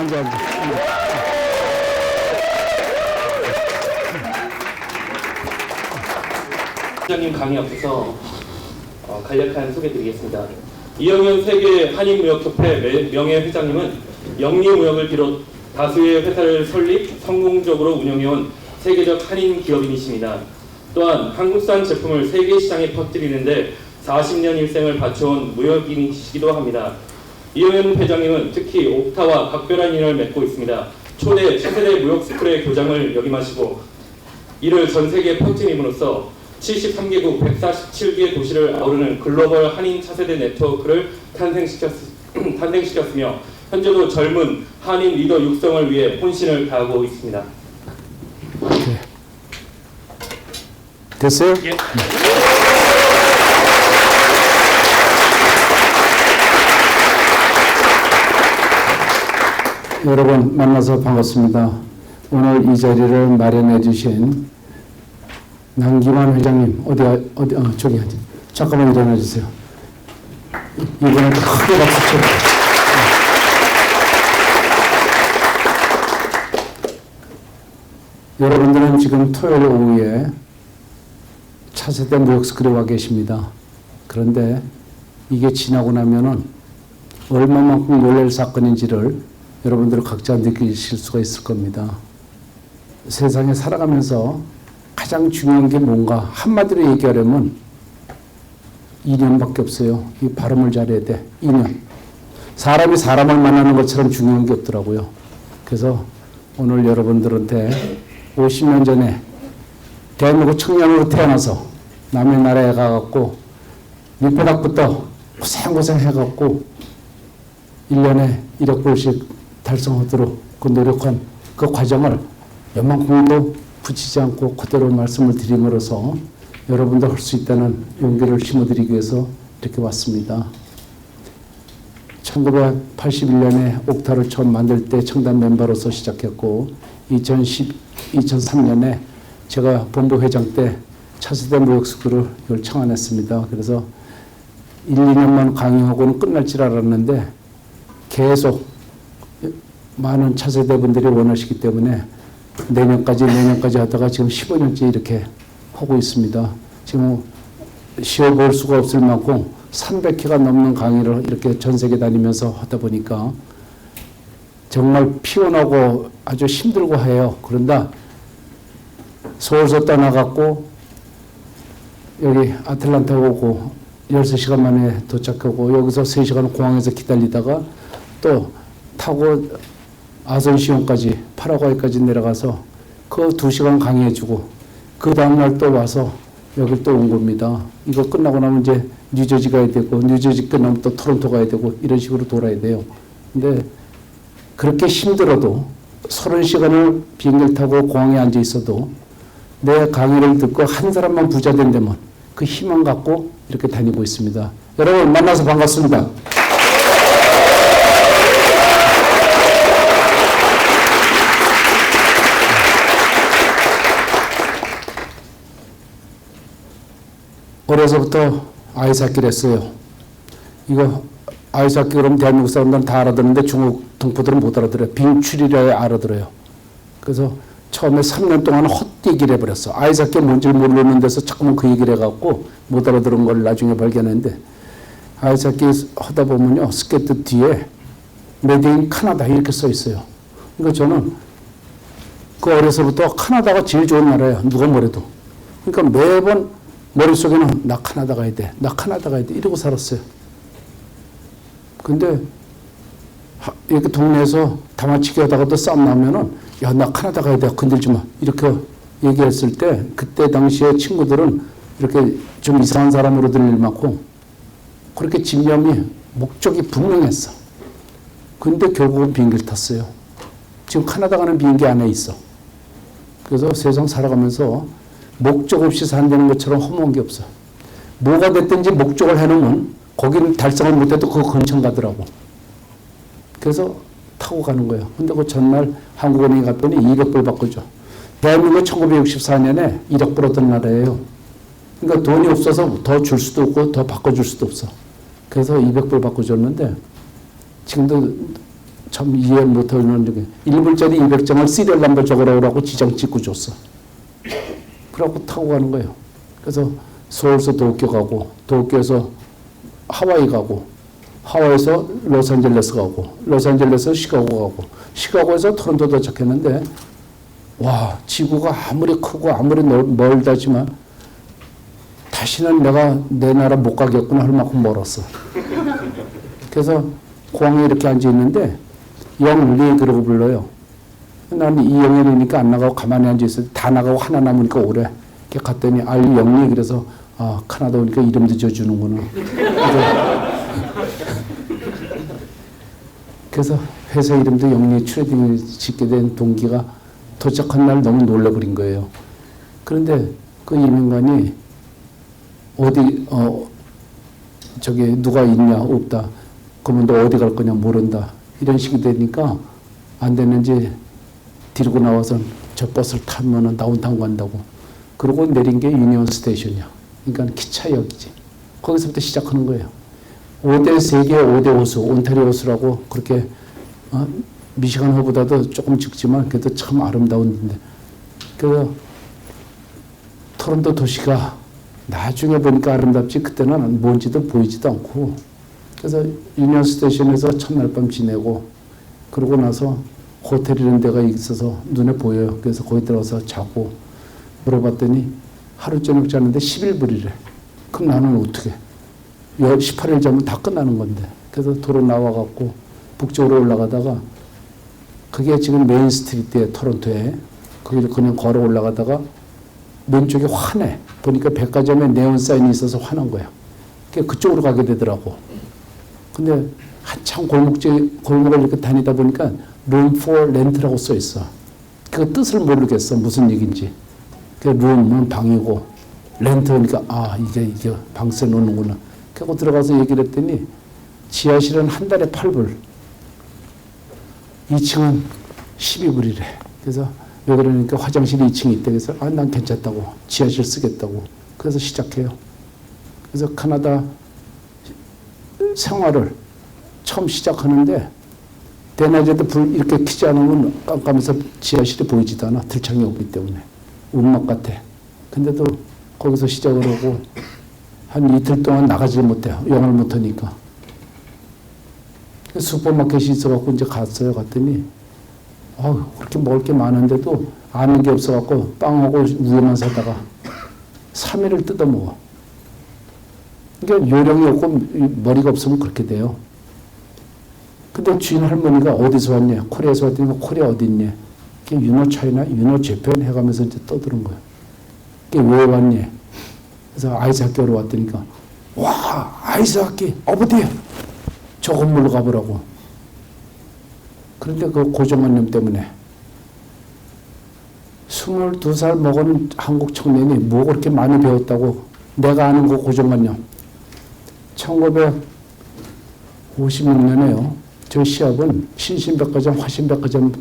앉아. 회장님 강의 앞에서 간략한 소개드리겠습니다. 이영현 세계 한인무역협회 명예회장님은 영리무역을 비롯 다수의 회사를 설립, 성공적으로 운영해온 세계적 한인 기업인이십니다. 또한 한국산 제품을 세계 시장에 퍼뜨리는데 40년 일생을 바쳐온 무역인이시기도 합니다. 이영현 회장님은 특히 옥타와 각별한 인연을 맺고 있습니다. 초대 차세대 무역스쿨의 교장을 역임하시고 이를 전 세계에 퍼뜨림으로써 73개국 147개 도시를 아우르는 글로벌 한인 차세대 네트워크를 탄생시켰으며 현재도 젊은 한인 리더 육성을 위해 혼신을 다하고 있습니다. 네. 됐어요? 예. 여러분 만나서 반갑습니다. 오늘 이 자리를 마련해 주신 남기만 회장님 저기 잠깐만 일어나 주세요. 이번에 크게 박수 쳐요. 여러분들은 지금 토요일 오후에 차세대 무역스쿨에 와 계십니다. 그런데 이게 지나고 나면은 얼마만큼 놀랄 사건인지를 여러분들 각자 느끼실 수가 있을 겁니다. 세상에 살아가면서 가장 중요한 게 뭔가 한마디로 얘기하려면 인연밖에 없어요. 이 발음을 잘해야 돼. 인연. 사람이 사람을 만나는 것처럼 중요한 게 없더라고요. 그래서 오늘 여러분들한테 50년 전에 대한민국 청년으로 태어나서 남의 나라에 가갖고 밑바닥부터 고생고생 해갖고 1년에 1억 불씩 달성하도록 그 노력한 그 과정을 웬만큼도 붙이지 않고 그대로 말씀을 드림으로써 여러분도 할 수 있다는 용기를 심어드리기 위해서 이렇게 왔습니다. 1981년에 옥타를 처음 만들 때 청단 멤버로서 시작했고 2003년에 제가 본부 회장 때 차세대 무역스쿨을 이걸 창안했습니다. 그래서 1, 2년만 강의하고는 끝날 줄 알았는데 계속 많은 차세대 분들이 원하시기 때문에 내년까지 하다가 지금 15년째 이렇게 하고 있습니다. 지금 쉬어볼 수가 없을 만큼 300회가 넘는 강의를 이렇게 전 세계 다니면서 하다 보니까 정말 피곤하고 아주 힘들고 해요. 그런데 서울서 떠나갖고 여기 아틀란타 오고 13시간 만에 도착하고 여기서 3시간 공항에서 기다리다가 또 타고 아선시온까지 파라과이까지 내려가서 그 2시간 강의해주고 그 다음날 또 와서 여기 또 온 겁니다. 이거 끝나고 나면 이제 뉴저지 가야 되고 뉴저지 끝나면 또 토론토 가야 되고 이런 식으로 돌아야 돼요. 근데 그렇게 힘들어도 30시간을 비행기를 타고 공항에 앉아 있어도 내 강의를 듣고 한 사람만 부자 된다면 그 희망 갖고 이렇게 다니고 있습니다. 여러분 만나서 반갑습니다. 어려서부터 아이스하키를 했어요. 이거 아이스하키 그러면 대한민국 사람들은 다 알아듣는데 중국 동포들은 못 알아들어요. 빙출이라 알아들어요. 그래서 처음에 3년 동안 헛되기를 해버렸어. 아이스하키가 뭔지를 모르는 데서 자꾸만 그 얘기를 해갖고 못 알아들은 걸 나중에 발견했는데 아이스하키 하다 보면요. 스케이트 뒤에 메이드 인 카나다 이렇게 써 있어요. 그러니까 저는 그 어려서부터 카나다가 제일 좋은 나라예요. 누가 뭐래도. 그러니까 매번 머릿속에는 나 카나다 가야 돼. 나 카나다 가야 돼. 이러고 살았어요. 근데 이렇게 동네에서 다마치기 하다가도 싸움 나면은 야, 나 카나다 가야 돼. 건들지 마. 이렇게 얘기했을 때 그때 당시에 친구들은 이렇게 좀 이상한 사람으로 들릴 만큼 그렇게 집념이 목적이 분명했어. 근데 결국은 비행기를 탔어요. 지금 카나다 가는 비행기 안에 있어. 그래서 세상 살아가면서 목적 없이 산다는 것처럼 허무한 게 없어. 뭐가 됐든지 목적을 해놓으면 거기는 달성을 못해도 그거 근처 가더라고. 그래서 타고 가는 거예요. 근데 그 전날 한국은행에 갔더니 200불 바꿔줘. 대한민국 1964년에 1억 벌었던 나라예요. 그러니까 돈이 없어서 더 줄 수도 없고 더 바꿔줄 수도 없어. 그래서 200불 바꿔줬는데 지금도 참 이해 못하는 게 1불짜리 200장을 시리얼 넘버 적으라고 지장 찍고 줬어. 그래갖고 타고 가는 거예요. 그래서 서울에서 도쿄 가고 도쿄에서 하와이 가고 하와이에서 로스앤젤레스 가고 로스앤젤레스에서 시카고 가고 시카고에서 토론토 도착했는데 와 지구가 아무리 크고 아무리 멀다지만 다시는 내가 내 나라 못 가겠구나 할 만큼 멀었어. 그래서 공항에 이렇게 앉아 있는데 영리 그러고 불러요. 나는 이영일이니까 안 나가고 가만히 앉아 있어. 다 나가고 하나 남으니까 오래. 이렇게 갔더니 영리 그래서 카나다 오니까 이름도 지어주는구나. 그래서 회사 이름도 영리 트레이딩을 짓게 된 동기가 도착한 날 너무 놀라버린 거예요. 그런데 그 이민관이 어디 저기 누가 있냐 없다. 그러면 너 어디 갈 거냐 모른다. 이런 식이 되니까 안 되는지 데리고 나와서 저 버스를 타면은 다운타운 간다고. 그러고 내린 게 유니온 스테이션이야. 그러니까 기차역이지. 거기서부터 시작하는 거예요. 5대 세계 5대 호수, 온타리오 호수라고 그렇게 미시간 호보다도 조금 적지만 그래도 참 아름다운 데인데. 그 토론토 도시가 나중에 보니까 아름답지 그때는 뭔지도 보이지도 않고. 그래서 유니온 스테이션에서 첫날 밤 지내고 그러고 나서 호텔 이런 데가 있어서 눈에 보여요. 그래서 거기 들어가서 자고 물어봤더니 하루 저녁 자는데 11불이래. 그럼 나는 어떻게? 18일 자면 다 끝나는 건데. 그래서 도로 나와갖고 북쪽으로 올라가다가 그게 지금 메인 스트리트에 토론토에 거기를 그냥 걸어 올라가다가 왼쪽에 환해. 보니까 백화점에 네온 사인이 있어서 화난 거야. 그쪽으로 가게 되더라고. 근데 한참 골목을 이렇게 다니다 보니까 room for rent라고 써 있어. 그 뜻을 모르겠어. 무슨 얘기인지. 그 room은 방이고 렌트니까 이게 방세 놓는구나. 그리고 들어가서 얘기를 했더니 지하실은 한 달에 8불. 2층은 12불이래. 그래서 왜 그러니까 화장실이 2층에 있대. 그래서 난 괜찮다고. 지하실 쓰겠다고. 그래서 시작해요. 그래서 캐나다 생활을 처음 시작하는데 대낮에도 불 이렇게 켜지 않으면 깜깜해서 지하실이 보이지도 않아. 들창이 없기 때문에. 운막 같아. 근데도 거기서 시작을 하고 한 이틀 동안 나가질 못해요. 영어를 못하니까. 슈퍼마켓이 있어갖고 이제 갔어요. 갔더니 그렇게 먹을 게 많은데도 아는 게 없어갖고 빵하고 우유만 사다가 3일을 뜯어먹어. 그러니까 요령이 없고 머리가 없으면 그렇게 돼요. 근데 주인 할머니가 어디서 왔냐? 코리아에서 왔더니 코리아 어디 있냐? 유노 차이나, 유노 재팬 해가면서 이제 떠드는 거예요. 왜 왔냐? 그래서 아이스 학교로 왔더니까 와 아이스 학기 어버디 저 건물로 가보라고. 그런데 그 고정관념 때문에 22살 먹은 한국 청년이 뭐 그렇게 많이 배웠다고 내가 아는 그 고정관념 1956년에요. 저 시합은 신신백화점, 화신백화점이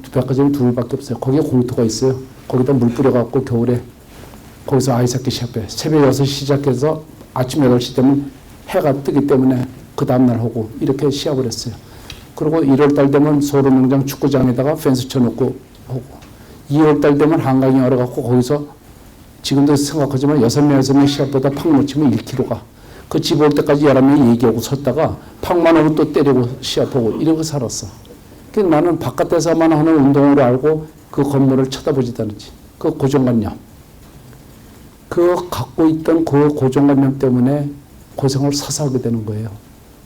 둘밖에 없어요. 거기에 공터가 있어요. 거기다 물 뿌려갖고 겨울에 거기서 아이스하키 시합해. 새벽 6시 시작해서 아침 8시 되면 해가 뜨기 때문에 그 다음날 하고 이렇게 시합을 했어요. 그리고 1월달 되면 소로농장 축구장에다가 펜스 쳐놓고 하고 2월달 되면 한강에 얼어갖고 거기서 지금도 생각하지만 6명 시합보다 팍 놓치면 1kg가 그 집 올 때까지 11명이 얘기하고 섰다가 팍만 오면 또 때리고 시합하고 이러고 살았어. 그러니까 나는 바깥에서만 하는 운동으로 알고 그 건물을 쳐다보지도 않았지. 그 고정관념. 그 갖고 있던 그 고정관념 때문에 고생을 서서 하게 되는 거예요.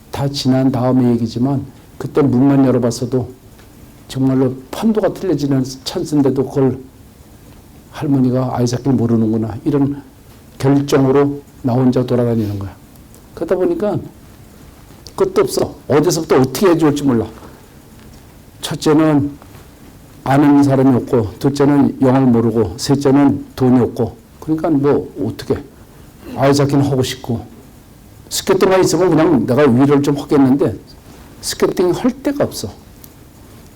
다 지난 다음의 얘기지만 그때 문만 열어봤어도 정말로 판도가 틀려지는 찬스인데도 그걸 할머니가 아이스하키를 모르는구나. 이런 결정으로 나 혼자 돌아다니는 거야. 그러다 보니까 끝도 없어. 어디서부터 어떻게 해줄지 몰라. 첫째는 아는 사람이 없고, 둘째는 영어를 모르고, 셋째는 돈이 없고. 그러니까 뭐 어떻게 아이스하키는 하고 싶고 스케이팅만 있으면 그냥 내가 위를 좀 하겠는데 스케이팅 할 데가 없어.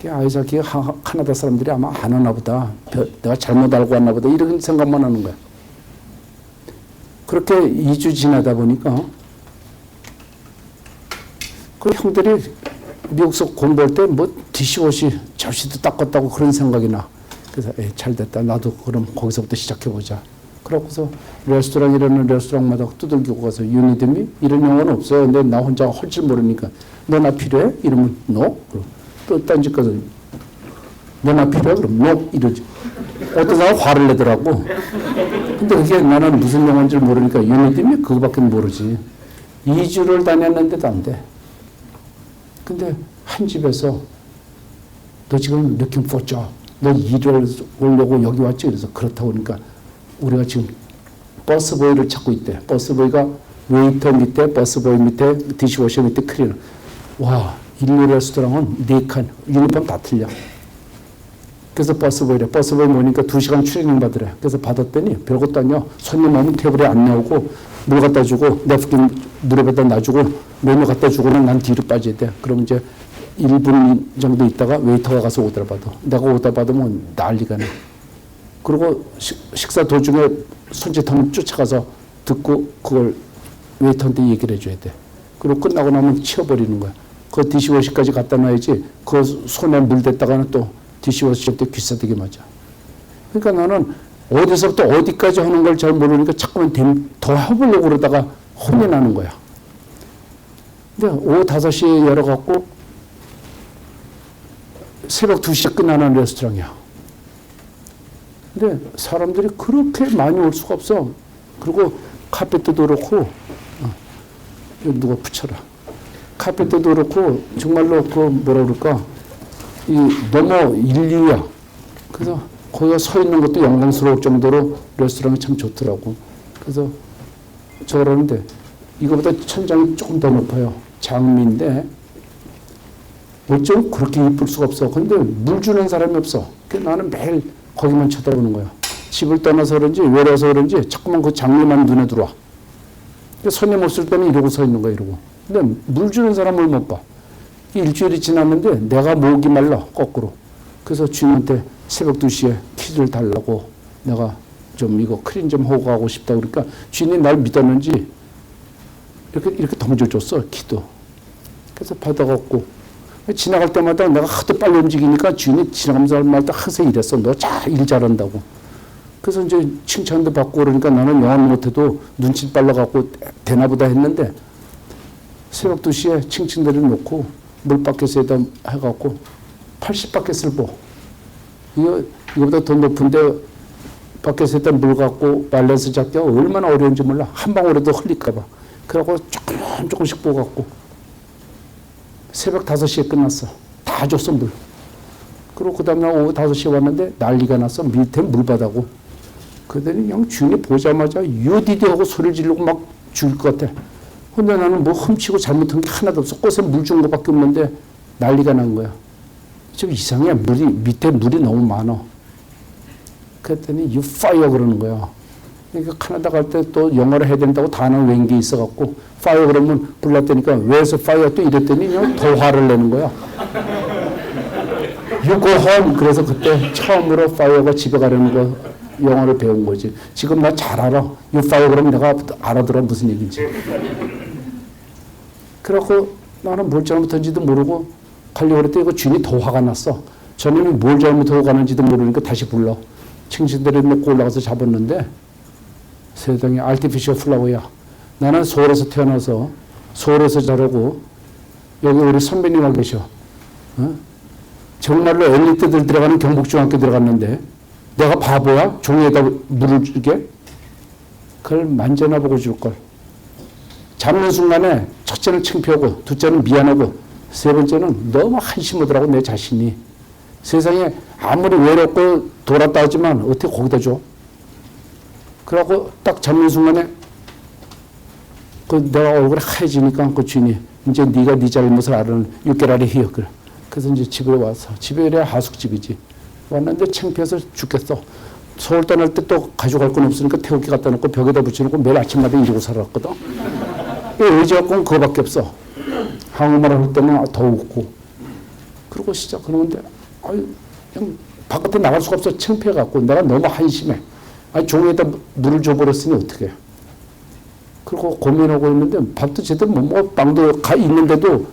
아이스하키 캐나다 사람들이 아마 안 하나 보다. 내가 잘못 알고 왔나 보다. 이런 생각만 하는 거야. 그렇게 2주 지나다 보니까 그 형들이 미국서 공부할 때 뭐 디시워시 접시도 닦았다고 그런 생각이 나. 그래서 잘 됐다. 나도 그럼 거기서부터 시작해보자. 그러고서 레스토랑이라는 레스토랑마다 두들기고 가서 유니드미 이런 용어는 없어요. 근데 나 혼자 할 줄 모르니까 너 나 필요해? 이러면 no. 또 딴 집 가서 너 나 필요해? 그럼 no 이러지. 어떤 사람 화를 내더라고. 근데 그게 나는 무슨 용어인지 모르니까 유니드미 그거밖에 모르지. 2주를 다녔는데도 안 돼. 근데 한 집에서 너 지금 looking for job. 너 일을 오려고 여기 왔지? 그래서 그렇다고 그러니까 우리가 지금 버스보이를 찾고 있대. 버스보이가 웨이터 밑에, 버스보이 밑에, 디시워셔 밑에 클리너. 와, 인류 레스토랑은 4칸, 유니폼 다 틀려. 그래서 버스보이래. 버스보이 모니까 2시간 트레이닝 받으래. 그래서 받았더니 별것도 아니야. 손님 오면 테이블에 안 나오고 물 갖다 주고 냅킨 물에 갖다 놔주고 메뉴 갖다 주고는 난 뒤로 빠져야 돼. 그럼 이제 1분 정도 있다가 웨이터가 가서 오더라 봐도. 내가 오다 받으면 난리가 나. 그리고 식사 도중에 손짓하면 쫓아가서 듣고 그걸 웨이터한테 얘기를 해줘야 돼. 그리고 끝나고 나면 치워버리는 거야. 그 디시워시까지 갖다 놔야지 그 손에 물 댔다가는 또 디시워시한테 귀싸대기 맞아. 그러니까 나는 어디서부터 어디까지 하는 걸 잘 모르니까 자꾸만 더 해보려고 그러다가 혼이 나는 거야. 근데 오후 5시에 열어갖고 새벽 2시에 끝나는 레스토랑이야. 근데 사람들이 그렇게 많이 올 수가 없어. 그리고 카펫도 그렇고, 누가 붙여라. 카펫도 그렇고, 정말로 그 뭐라 그럴까, 너무 인류야. 그래서 거기가 서 있는 것도 영광스러울 정도로 레스토랑이 참 좋더라고. 그래서 저러는데, 이거보다 천장이 조금 더 높아요. 장미인데, 어쩜 그렇게 이쁠 수가 없어. 근데 물 주는 사람이 없어. 그래서 나는 매일 거기만 쳐다보는 거야. 집을 떠나서 그런지 외로워서 그런지 자꾸만 그 장미만 눈에 들어와. 손님 없을 때는 이러고 서 있는 거야, 이러고. 근데 물 주는 사람을 못 봐. 일주일이 지났는데 내가 목이 말라, 거꾸로. 그래서 주인한테 새벽 2시에 키를 달라고 내가 좀 이거 크림 좀 하고 가고 싶다 그러니까 주인이 날 믿었는지 이렇게 덩줄 줬어, 키도. 그래서 받아갖고 지나갈 때마다 내가 하도 빨리 움직이니까 주인이 지나가면서 항상 이랬어. 너 일 잘한다고. 그래서 이제 칭찬도 받고 그러니까 나는 영어 못해도 눈치 빨라갖고 되나보다 했는데 새벽 2시에 칭칭대를 놓고 물바켓에다 해갖고 80바켓을 보. 이거보다 더 높은데 바켓에다 물 갖고 밸런스 잡기가 얼마나 어려운지 몰라. 한 방울에도 흘릴까봐. 그러고 조금씩 보갖고 새벽 5시에 끝났어. 다 줬어, 물. 그리고 그 다음날 오후 5시에 왔는데 난리가 났어. 밑에 물바다고. 그러더니 그냥 주인이 보자마자 유디디 하고 소리를 지르고 막 죽을 것 같아. 근데 나는 뭐 훔치고 잘못한 게 하나도 없어. 꽃에 물 준 것밖에 없는데 난리가 난 거야. 좀 이상해. 밑에 물이 너무 많아. 그랬더니 you fire 그러는 거야. 그러니까 캐나다 갈 때 또 영어를 해야 된다고 단어 외운 게 있어갖고 fire 그러면 불렀다니까 왜서 fire 또 이랬더니 그냥 더 화를 내는 거야. you go home. 그래서 그때 처음으로 fire가 집에 가려는 거 영어를 배운 거지. 지금 나 잘 알아. you fire 그러면 내가 알아들어 무슨 얘기인지. 그래갖고 나는 뭘 잘못한지도 모르고 가려고 그랬더니 그 주인이 더 화가 났어. 저놈이 뭘 잘못하고 가는지도 모르니까 다시 불러. 칭칭대를 놓고 올라가서 잡았는데 세상에 artificial flower야. 나는 서울에서 태어나서 서울에서 자라고 여기 우리 선배님 와 계셔. 정말로 엘리트들 들어가는 경북중학교 들어갔는데 내가 바보야? 종이에다 물을 주게? 그걸 만져나 보고 줄걸. 잡는 순간에 첫째는 창피하고 둘째는 미안하고 세 번째는 너무 한심하더라고 내 자신이. 세상에 아무리 외롭고 돌았다 하지만 어떻게 거기다 줘? 그러고 딱 잡는 순간에 그 내가 얼굴이 하얘지니까 그 주인이 이제 네가 네 잘못을 알아는 육개라리 히어. 그래서 이제 집에 와서 집에 이래 하숙집이지. 왔는데 창피해서 죽겠어. 서울 떠날 때 또 가져갈 건 없으니까 태우기 갖다 놓고 벽에다 붙여놓고 매일 아침마다 이러고 살았거든. 의지갖고는 그거밖에 없어. 한국말 할 때는 더 웃고. 그러고 시작하는데 그냥 바깥에 나갈 수가 없어. 창피해갖고 내가 너무 한심해. 종이에다 물을 줘버렸으니 어떡해. 그리고 고민하고 있는데 밥도 제대로 못 먹어. 빵도 가 있는데도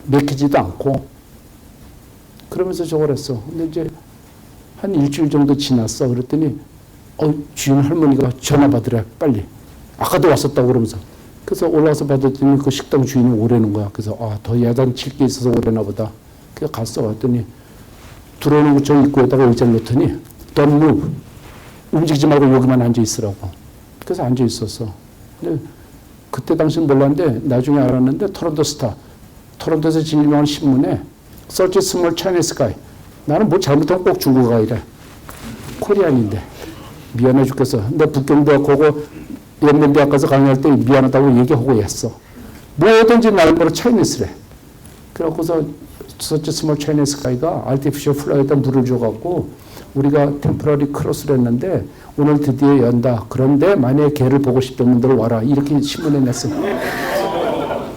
맥히지도 않고 그러면서 저걸 했어. 근데 이제 한 일주일 정도 지났어. 그랬더니 주인 할머니가 전화 받으래 빨리. 아까도 왔었다고 그러면서. 그래서 올라와서 받았더니 그 식당 주인이 오래는 거야. 그래서 더 야단칠 게 있어서 오래나 보다. 그래서 갔어. 왔더니 들어오는 저 입구에다가 의자를 놓더니 Don't move. 움직이지 말고 여기만 앉아 있으라고. 그래서 앉아 있었어. 근데 그때 당시는 몰랐는데 나중에 알았는데 토론토 스타. 토론토에서 제일 유명한 신문에 Search Small Chinese Guy. 나는 뭐 잘못하면 꼭 중국어가 이래. 코리안인데. 미안해 죽겠어. 내 북경대학 가고 연맹대학 가서 강의할 때 미안하다고 얘기하고 했어. 뭐든지 나를 보러 차이니스래. 그래갖고서 Search Small Chinese Guy가 Artificial Flag에다 물을 줘갖고 우리가 템포러리 크로스를 했는데 오늘 드디어 연다. 그런데 만약에 걔를 보고 싶던 분들 와라. 이렇게 신문에 냈어.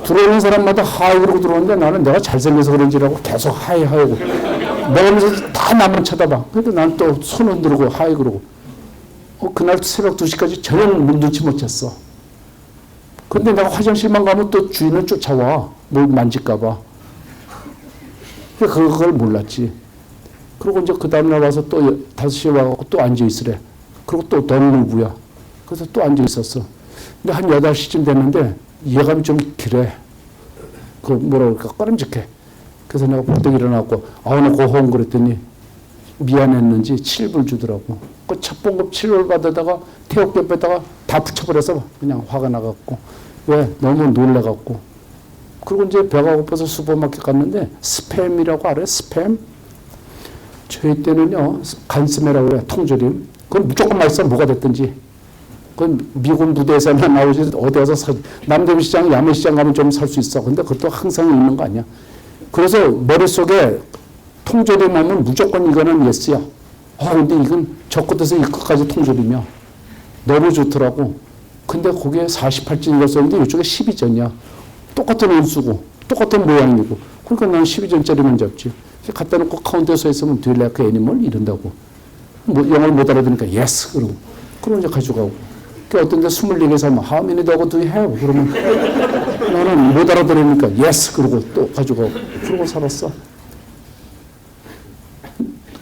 들어오는 사람마다 하이 그러고 들어오는데 나는 내가 잘생겨서 그런지라고 계속 하이 하이고 먹으면서 다 나만 쳐다봐. 그래도 나는 또 손 흔들고 하이 그러고 그날 새벽 2시까지 전혀 눈치 못 챘어. 근데 내가 화장실만 가면 또 주인은 쫓아와. 뭘 만질까 봐. 그걸 몰랐지. 그리고 이제 그 다음날 와서 또 5시에 와서 또 앉아있으래. 그리고 또 던루부야. 그래서 또 앉아있었어. 근데 한 8시쯤 됐는데 예감이 좀 길해. 그 뭐라 그럴까 꺼림직해. 그래서 내가 벌떡 일어나고 오늘 고호응 그랬더니 미안했는지 7불 주더라고. 그 첫 봉급 7불 받아다가 태옥겹에다가 다 붙여버려서 그냥 화가 나갖고 왜? 너무 놀래갖고. 그리고 이제 배가 고파서 슈퍼마켓 갔는데 스팸이라고 알아요? 스팸? 저희 때는요 간스메라고 그래. 통조림. 그건 무조건 맛있어. 뭐가 됐든지. 그건 미군 부대에서만 나오지 어디 가서 사. 남대문시장, 야매시장 가면 좀 살 수 있어. 근데 그것도 항상 있는 거 아니야. 그래서 머릿속에 통조림 하면 무조건 이거는 예스야. 근데 이건 저 끝에서 이 끝까지 통조림이야. 너무 좋더라고. 근데 거기에 48전이라고 썼는데 이쪽에 12전이야. 똑같은 온수고 똑같은 모양이고. 그러니까 나는 12전짜리만 잡지. 갖다 놓고 카운터에 서 있으면 Do you like animal? 이런다고. 뭐 영어를 못 알아들으니까 yes 그러고. 그럼 이제 가져가고. 그 어떤 데 24개 사면 How many dog do you have? 그러면 나는 못 알아들으니까 yes 그러고 또 가져가고. 그러고 살았어.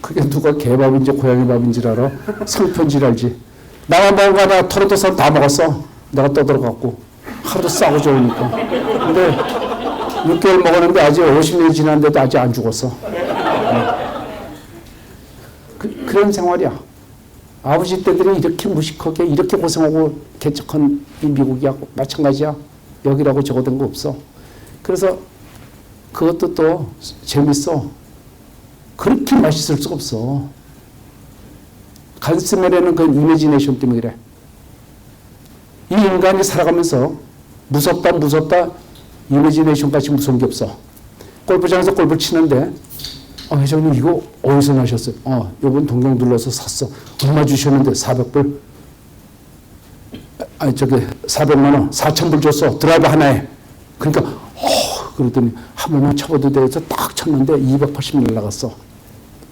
그게 누가 개밥인지 고양이 밥인지 알아? 상편지를 알지. 나만 먹은 거 아니야. 토론토 사람 다 먹었어. 내가 떠들어갖고. 하도 싸고 좋으니까. 근데 6개월 먹었는데 아직 50년이 지났는데도 아직 안 죽었어. 그런 생활이야. 아버지 때들이 이렇게 무식하게 이렇게 고생하고 개척한 이 미국이하고 마찬가지야. 여기라고 적어둔 거 없어. 그래서 그것도 또 재밌어. 그렇게 맛있을 수가 없어. 간스멜에는 그 이미지네이션 때문에 그래. 이 인간이 살아가면서 무섭다 이미지네이션 같이 무서운 게 없어. 골프장에서 골프 치는데 회장님 이거 어디서 나셨어요? 요번 동경 둘러서 샀어. 얼마 주셨는데 400불? 저기 400만 원 4,000불 줬어. 드라이버 하나에. 그러니까 그러더니 한 번만 쳐봐도 돼 해서 딱 쳤는데 280 날라갔어.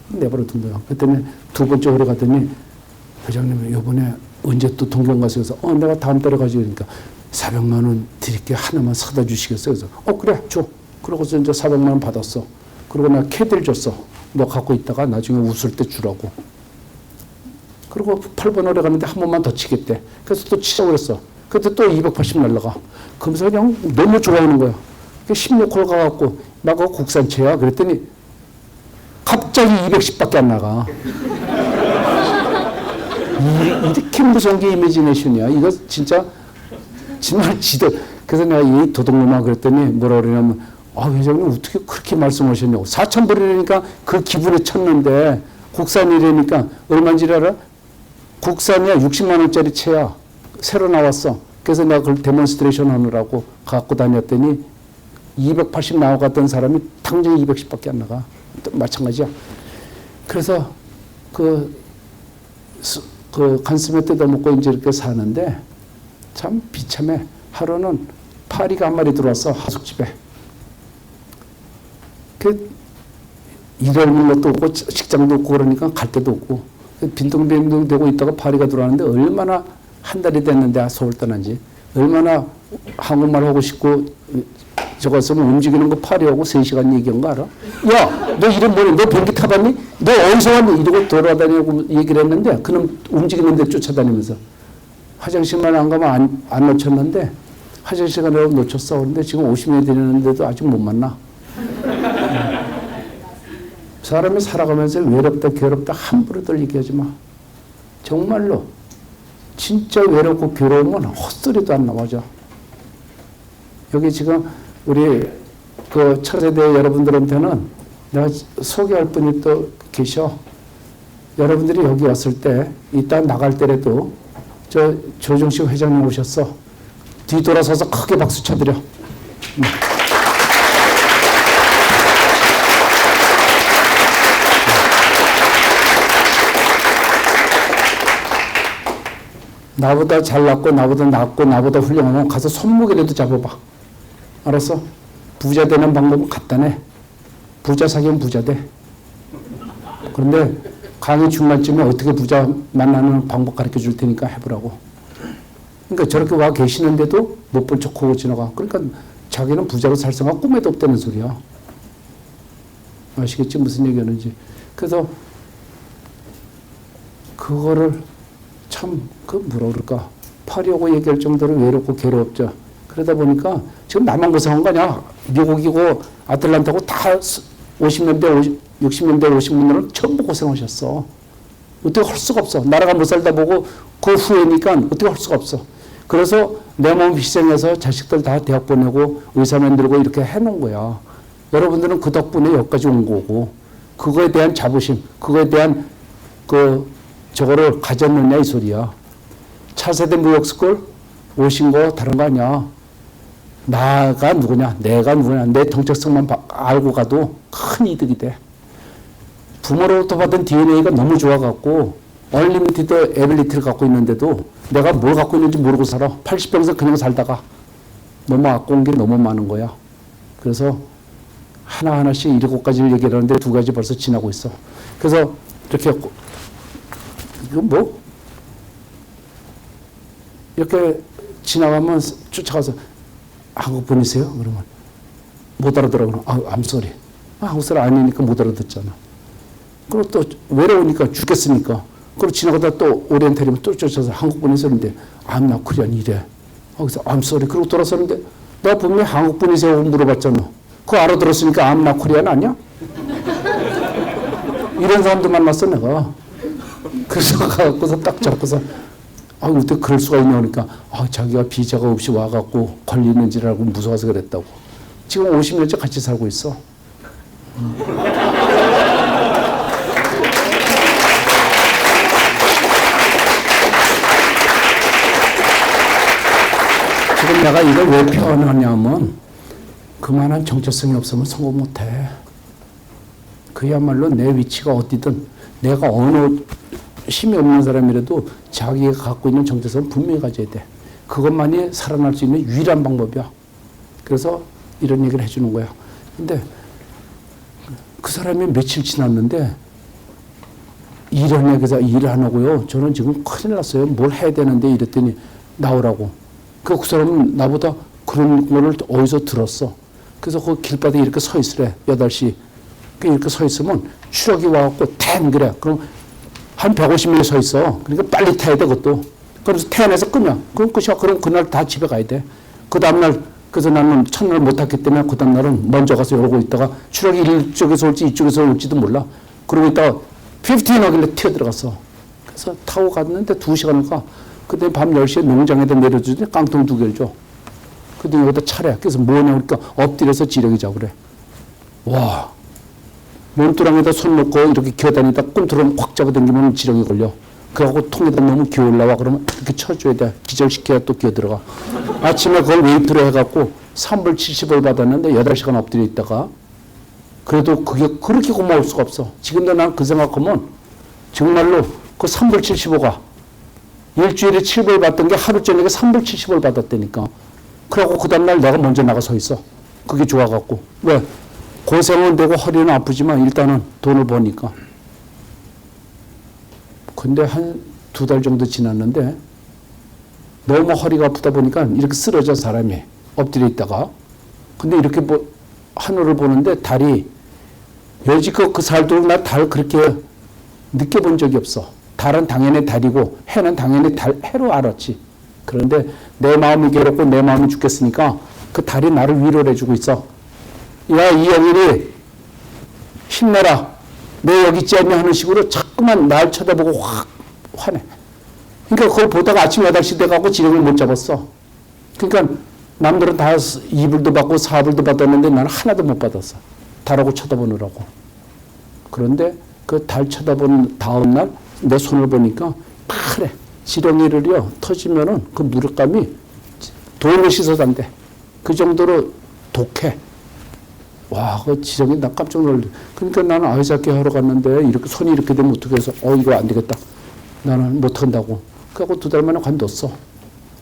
내버려둔 거야. 그랬더니 두 번째 오래 가더니 회장님 요번에 언제 또 동경 가서 내가 다음 달에 가지. 그러니까 400만 원 드릴게. 하나만 사다 주시겠어요? 그래서 그래 줘. 그러고서 이제 400만 원 받았어. 그리고 내가 캐디를 줬어. 너 갖고 있다가 나중에 웃을 때 주라고. 그리고 8번 오래 갔는데 한 번만 더 치겠대. 그래서 또 치자고 그랬어. 그때 또 280 날라가. 그러면서 그냥 너무 좋아하는 거야. 16홀 가갖고 나가 국산채야. 그랬더니 갑자기 210밖에 안 나가. 이렇게 무서운 게 이미지네이션이야. 이거 진짜 정말 지들. 그래서 내가 이 도둑놈아 그랬더니 뭐라 그러냐면 회장님 어떻게 그렇게 말씀하셨냐고. 4,000불이라니까 그 기분에 쳤는데 국산이라니까 얼마인지 알아? 국산이야. 60만 원짜리 채야. 새로 나왔어. 그래서 내가 그걸 데몬스트레이션 하느라고 갖고 다녔더니 280 나와갔던 사람이 당장 210밖에 안 나가. 또 마찬가지야. 그래서 그 간스메 뜯어먹고 이제 이렇게 사는데 참 비참해. 하루는 파리가 한 마리 들어왔어. 하숙집에. 일할 것도 없고 식장도 없고 그러니까 갈 데도 없고 빈둥빈둥 되고 있다가 파리가 들어왔는데 얼마나 한 달이 됐는데 서울 떠난 지 얼마나 한국말 하고 싶고 저것으면 움직이는 거 파리하고 3시간 얘기한 거 알아? 야, 너 이름 뭐니? 너 비행기 타봤니? 너 어디서 왔니? 이러고 돌아다니고 얘기를 했는데 그놈 움직이는 데 쫓아다니면서 화장실만 안 가면 안 놓쳤는데 화장실 가려고 놓쳤어. 그런데 지금 50년이 되는데도 아직 못 만나. 사람이 살아가면서 외롭다 괴롭다 함부로들 얘기하지 마. 정말로 진짜 외롭고 괴로우면 헛소리도 안 나오죠. 여기 지금 우리 그 차세대 여러분들한테는 내가 소개할 분이 또 계셔. 여러분들이 여기 왔을 때 이따 나갈 때라도 저 조정식 회장님 오셨어. 뒤돌아서서 크게 박수 쳐드려. 나보다 잘났고 나보다 낫고 나보다 훌륭하면 가서 손목이라도 잡아봐. 알았어? 부자 되는 방법은 간단해. 부자 사귀면 부자 돼. 그런데 강의 중간쯤에 어떻게 부자 만나는 방법 가르쳐 줄 테니까 해보라고. 그러니까 저렇게 와 계시는데도 못 본 척하고 지나가. 그러니까 자기는 부자로 살 생각 꿈에도 없다는 소리야. 아시겠지? 무슨 얘기하는지. 그래서 그거를 참 뭐라 그럴까 파리하고 얘기할 정도로 외롭고 괴롭죠. 그러다 보니까 지금 나만 고생한 거 아니야. 미국이고 아틀란타고 다 50년대 60년대 오신 분들은 전부 고생하셨어. 어떻게 할 수가 없어. 나라가 못 살다 보고 그 후에니까 어떻게 할 수가 없어. 그래서 내 몸 희생해서 자식들 다 대학 보내고 의사 만들고 이렇게 해놓은 거야. 여러분들은 그 덕분에 여기까지 온 거고 그거에 대한 자부심, 그거에 대한 저거를 가졌느냐 이 소리야. 차세대 무역스쿨 오신 거 다른 거 아니야. 나가 누구냐, 내가 누구냐, 내 정체성만 알고 가도 큰 이득이 돼. 부모로부터 받은 DNA가 너무 좋아갖고 얼리미티드 에빌리티를 갖고 있는데도 내가 뭘 갖고 있는지 모르고 살아. 80평생 그냥 살다가 너무 아까운 게 너무 많은 거야. 그래서 하나하나씩 7가지를 얘기를 하는데 2가지 벌써 지나고 있어. 그래서 이렇게 이거 뭐 이렇게 지나가면 쫓아가서 한국 분이세요? 그러면 못 알아들어. 그러면 I'm sorry. 한국 사람 아니니까 못 알아듣잖아. 그리고 또 외로우니까 죽겠으니까. 그리고 지나가다 또 오리엔탈이면 또 쫓아서 한국 분이세요? 근데 I'm not Korean 이래. 그래서 I'm sorry. 그리고 돌아서는데 내가 분명히 한국 분이세요? 물어봤잖아. 그거 알아들었으니까 I'm not Korean 아니야? 이런 사람도 만났어 내가. 그래서 가고서 딱 잡고서 어떻게 그럴 수가 있냐 그러니까 자기가 비자가 없이 와갖고 걸리는 줄 알고 무서워서 그랬다고. 지금 50년째 같이 살고 있어. 지금 내가 이걸 왜 표현하냐면 그만한 정체성이 없으면 성공 못해. 그야말로 내 위치가 어디든 내가 어느 힘이 없는 사람이라도 자기가 갖고 있는 정체성을 분명히 가져야 돼. 그것만이 살아날 수 있는 유일한 방법이야. 그래서 이런 얘기를 해주는 거야. 근데 그 사람이 며칠 지났는데 이런 얘기에서 일을 안 하고요. 저는 지금 큰일 났어요. 뭘 해야 되는데 이랬더니 나오라고. 그 사람은 나보다 그런 거를 어디서 들었어. 그래서 그 길바닥에 이렇게 서 있으래. 8시. 이렇게 서 있으면 추락이 와갖고 탱 그래. 그럼 한 150명이 서 있어. 그러니까 빨리 타야 돼, 그것도. 그래서 태안에서 끄면. 그럼 끝이야. 그럼 그날 다 집에 가야 돼. 그 다음날, 그래서 나는 첫날 못 탔기 때문에 그 다음날은 먼저 가서 이러고 있다가 추락이 이쪽에서 올지 이쪽에서 올지도 몰라. 그러고 있다가 15 하길래 튀어 들어갔어. 그래서 타고 갔는데 2시간을 가. 그때 밤 10시에 농장에다 내려주더니 깡통 2개를 줘. 근데 여기다 차래. 그래서 뭐냐, 그러니까 엎드려서 지렁이 잡으래. 와. 몸두랑에다 손 놓고 이렇게 기어다니다 꿈틀으면 확 잡아당기면 지렁이 걸려. 그래갖고 통에다 넣으면 기어 올라와. 그러면 이렇게 쳐줘야 돼. 기절시켜야 또 기어 들어가. 아침에 그걸 웨이트로 해갖고 3불 70을 받았는데 8시간 엎드려 있다가 그래도 그게 그렇게 고마울 수가 없어. 지금도 난 그 생각하면 정말로 그 3불 75가 일주일에 7불 받던 게 하루 저녁에 3불 70을 받았다니까. 그래갖고 그 다음날 내가 먼저 나가 서 있어. 그게 좋아갖고. 왜? 고생은 되고 허리는 아프지만 일단은 돈을 버니까. 근데 한 2달 정도 지났는데 너무 허리가 아프다 보니까 이렇게 쓰러져 사람이 엎드려 있다가 근데 이렇게 뭐 하늘을 보는데 달이 여지껏 그 살도록 나 달 그렇게 느껴본 적이 없어. 달은 당연히 달이고 해는 당연히 해로 알았지. 그런데 내 마음이 괴롭고 내 마음이 죽겠으니까 그 달이 나를 위로를 해주고 있어. 야, 이영일이 힘내라. 너 여기 있지 않냐 하는 식으로 자꾸만 날 쳐다보고 확 화내. 그러니까 그걸 보다가 아침 8시 돼가고 지령을 못 잡았어. 그러니까 남들은 다 2불도 받고 4불도 받았는데 나는 하나도 못 받았어. 달하고 쳐다보느라고. 그런데 그 달 쳐다본 다음날 내 손을 보니까 파래. 지렁이를요 터지면은 그 무력감이 돈을 씻어도 안 돼. 그 정도로 독해. 와, 그 지렁이 나 깜짝 놀래. 그러니까 나는 아이스하키 하러 갔는데 이렇게 손이 이렇게 되면 어떻게 해서 이거 안 되겠다. 나는 못 한다고. 그래갖고 2달 만에 관뒀어.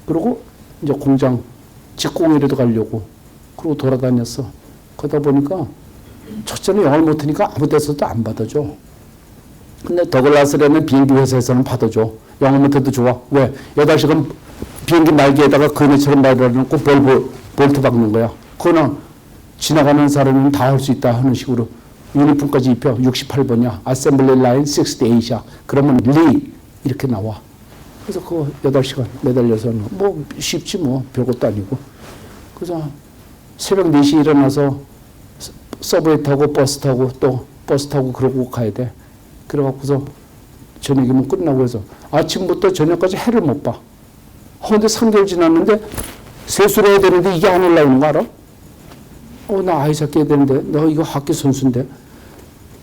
그리고 이제 공장 직공이라도 가려고. 그러고 돌아다녔어. 그러다 보니까 첫째는 영어를 못하니까 아무 데서도 안 받아줘. 근데 더글라스라는 비행기 회사에서는 받아줘. 영어 못해도 좋아. 왜? 8시간 비행기 날개에다가 그네처럼 말해놓고 볼트 박는 거야. 그거는 지나가는 사람은 다 할 수 있다 하는 식으로 유니폼까지 입혀. 68번이야. Assembly Line 68이야. 그러면 리 이렇게 나와. 그래서 그거 8시간 매달려서는 뭐 쉽지 뭐 별것도 아니고. 그래서 새벽 4시에 일어나서 서브웨이 타고 버스 타고 또 버스 타고 그러고 가야 돼. 그래갖고서 저녁이면 끝나고 해서 아침부터 저녁까지 해를 못 봐. 근데 3개월 지났는데 세수를 해야 되는데 이게 안 올라오는 거 알아? 나 아이스하키 해야 되는데 너 이거 하키 선수인데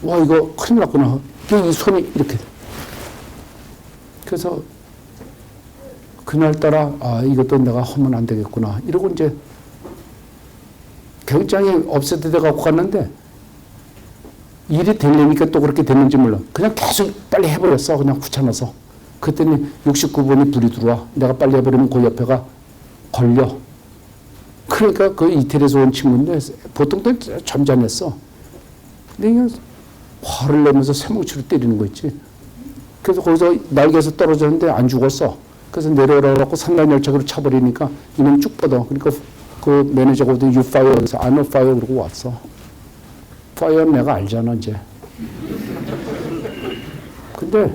와 이거 큰일 났구나. 이 손이 이렇게. 그래서 그날따라 이것도 내가 하면 안 되겠구나. 이러고 이제 굉장히 업세트돼 갖고 갔는데 일이 되려니까 또 그렇게 됐는지 몰라. 그냥 계속 빨리 해버렸어. 그냥 귀찮아서. 그랬더니 69번이 불이 들어와. 내가 빨리 해버리면 그 옆에가 걸려. 그러니까 그 이태리에서 온 친구인데 보통 때 잠잠했어. 근데 이게 화를 내면서 쇠뭉치로 때리는 거 있지. 그래서 거기서 날개에서 떨어졌는데 안 죽었어. 그래서 내려오라고 산란열차로 차버리니까 이놈 쭉 뻗어. 그러니까 그 매니저가 어디 you fire 그래서 I know fire 그러고 왔어. 파이어는 내가 알잖아 이제. 근데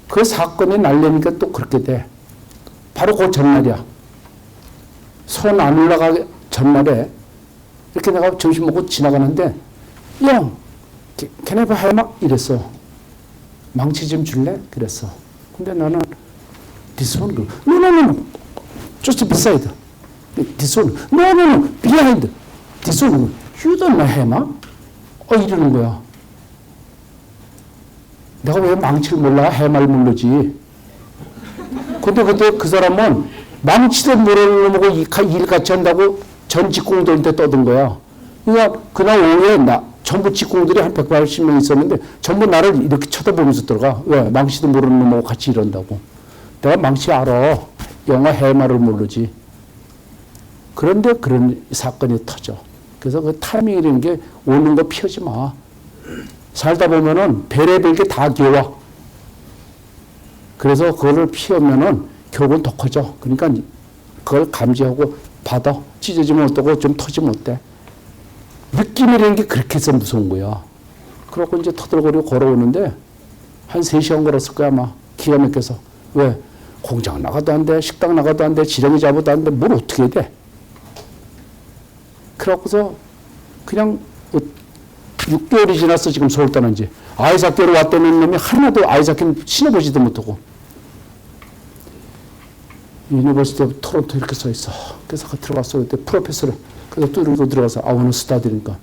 그 사건이 날려니까 또 그렇게 돼. 바로 그 전날이야. 손 안 올라가기 전날에 이렇게 내가 점심 먹고 지나가는데 형, can I have a hammer? 이랬어. 망치 좀 줄래? 그랬어. 근데 나는 this one, no, just beside. this one, no, behind. this one, you don't know hammer? 이러는 거야. 내가 왜 망치를 몰라? 해마를 모르지. 근데 그때 그 사람은 망치도 모르는 놈하고 일같이 한다고 전 직공들한테 떠든 거야. 그러니까 그날 오후에 전부 직공들이 한 180명 있었는데 전부 나를 이렇게 쳐다보면서 들어가. 왜? 망치도 모르는 놈하고 같이 이런다고. 내가 망치 알아. 영어 해마를 모르지. 그런데 그런 사건이 터져. 그래서 그 타이밍이라는 게 오는 거 피하지 마. 살다 보면은 별의별 게 다 기와. 그래서 그거를 피하면은 결국은 더 커져. 그러니까 그걸 감지하고 받아. 찢어지면 어떠고 좀 터지면 어때. 느낌이라는 게 그렇게 해서 무서운 거야. 그러고 이제 터들거리고 걸어오는데 한 3시간 걸었을 거야 아마. 기가 막혀서. 왜? 공장 나가도 안 돼. 식당 나가도 안 돼. 지렁이 잡아도 안 돼. 뭘 어떻게 해야 돼. 그래갖고서 그냥 6개월이 지났어. 지금 서울 떠난 지. 아이스하키로 왔다는 놈이 하나도 아이스하키는 신어보지도 못하고. 유니버시티 오브 토론토 이렇게 써 있어. 그래서 들어갔어. 그때 프로페서를. 그래서 또 이러고 들어가서 I wanna study니까.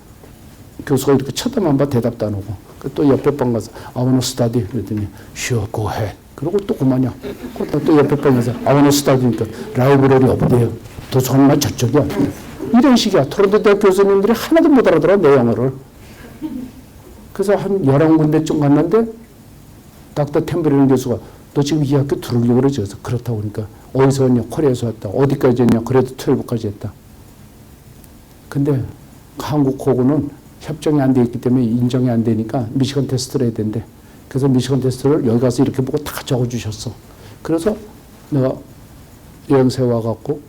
교수가 이렇게 쳐다만 봐 대답도 안 하고. 또 옆에 방 가서 I wanna study. 그랬더니 sure, go ahead. 그러고 또 그만이야. 또 옆에 방 가서 I wanna study니까 라이브러리 어디에요? 도서관만 저쪽이야. 이런 식이야. 토론토 대학 교수님들이 하나도 못 알아들어 내 영어를. 그래서 한 11군데쯤 갔는데 닥터 템버리는 교수가 너 지금 이 학교 들어오려고 그러지? 그렇다고 그러니까 어디서 왔냐? 코리아에서 왔다. 어디까지 했냐? 그래도 12까지 했다. 근데 한국하고는 협정이 안 돼 있기 때문에 인정이 안 되니까 미시건 테스트를 해야 된대. 그래서 미시건 테스트를 여기 가서 이렇게 보고 다 적어주셨어. 그래서 내가 여행사에 와갖고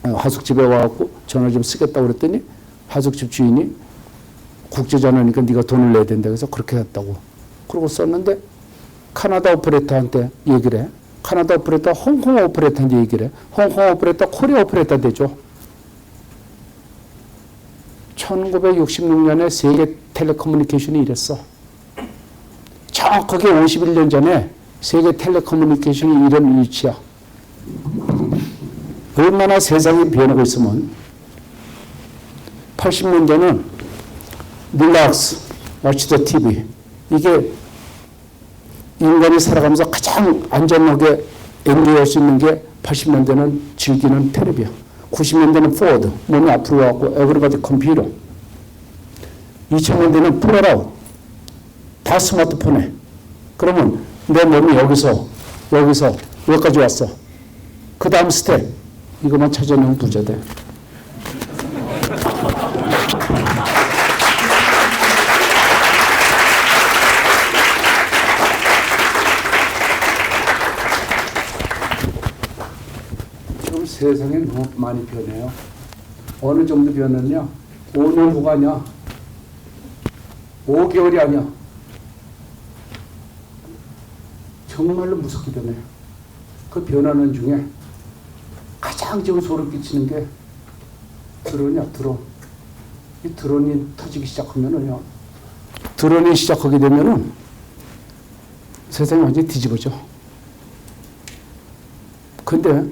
하숙집에 와갖고 전화 좀 쓰겠다고 그랬더니 하숙집 주인이 국제전화니까 네가 돈을 내야 된다 그래서 그렇게 했다고. 그러고 썼는데 카나다 오퍼레이터한테 얘기를 해. 카나다 오퍼레이터 홍콩 오퍼레이터한테 얘기를 해. 홍콩 오퍼레이터 코리아 오퍼레이터 되죠. 1966년에 세계 텔레커뮤니케이션이 이랬어. 정확하게 51년 전에 세계 텔레커뮤니케이션이 이런 위치야. 얼마나 세상이 변하고 있으면 80년대는 릴락스, watch the TV. 이게 인간이 살아가면서 가장 안전하게 엔조이할 수 있는 게 80년대는 즐기는 텔레비야. 90년대는 포워드, 몸이 앞으로 가고 에브리바디 컴퓨터. 2000년대는 플레라웃, 다 스마트폰에. 그러면 내 몸이 여기서 여기까지 왔어. 그 다음 스텝, 이것만 찾아내면 부자 돼. 지금 세상이 너무 많이 변해요. 어느 정도 변했냐? 5년 후가 아니야. 5개월이 아니야. 정말로 무섭게 변해요. 그 변하는 중에 가장 지금 소름 끼치는 게 드론이야, 드론. 이 드론이 터지기 시작하면은요. 드론이 시작하게 되면은 세상이 완전히 뒤집어져. 근데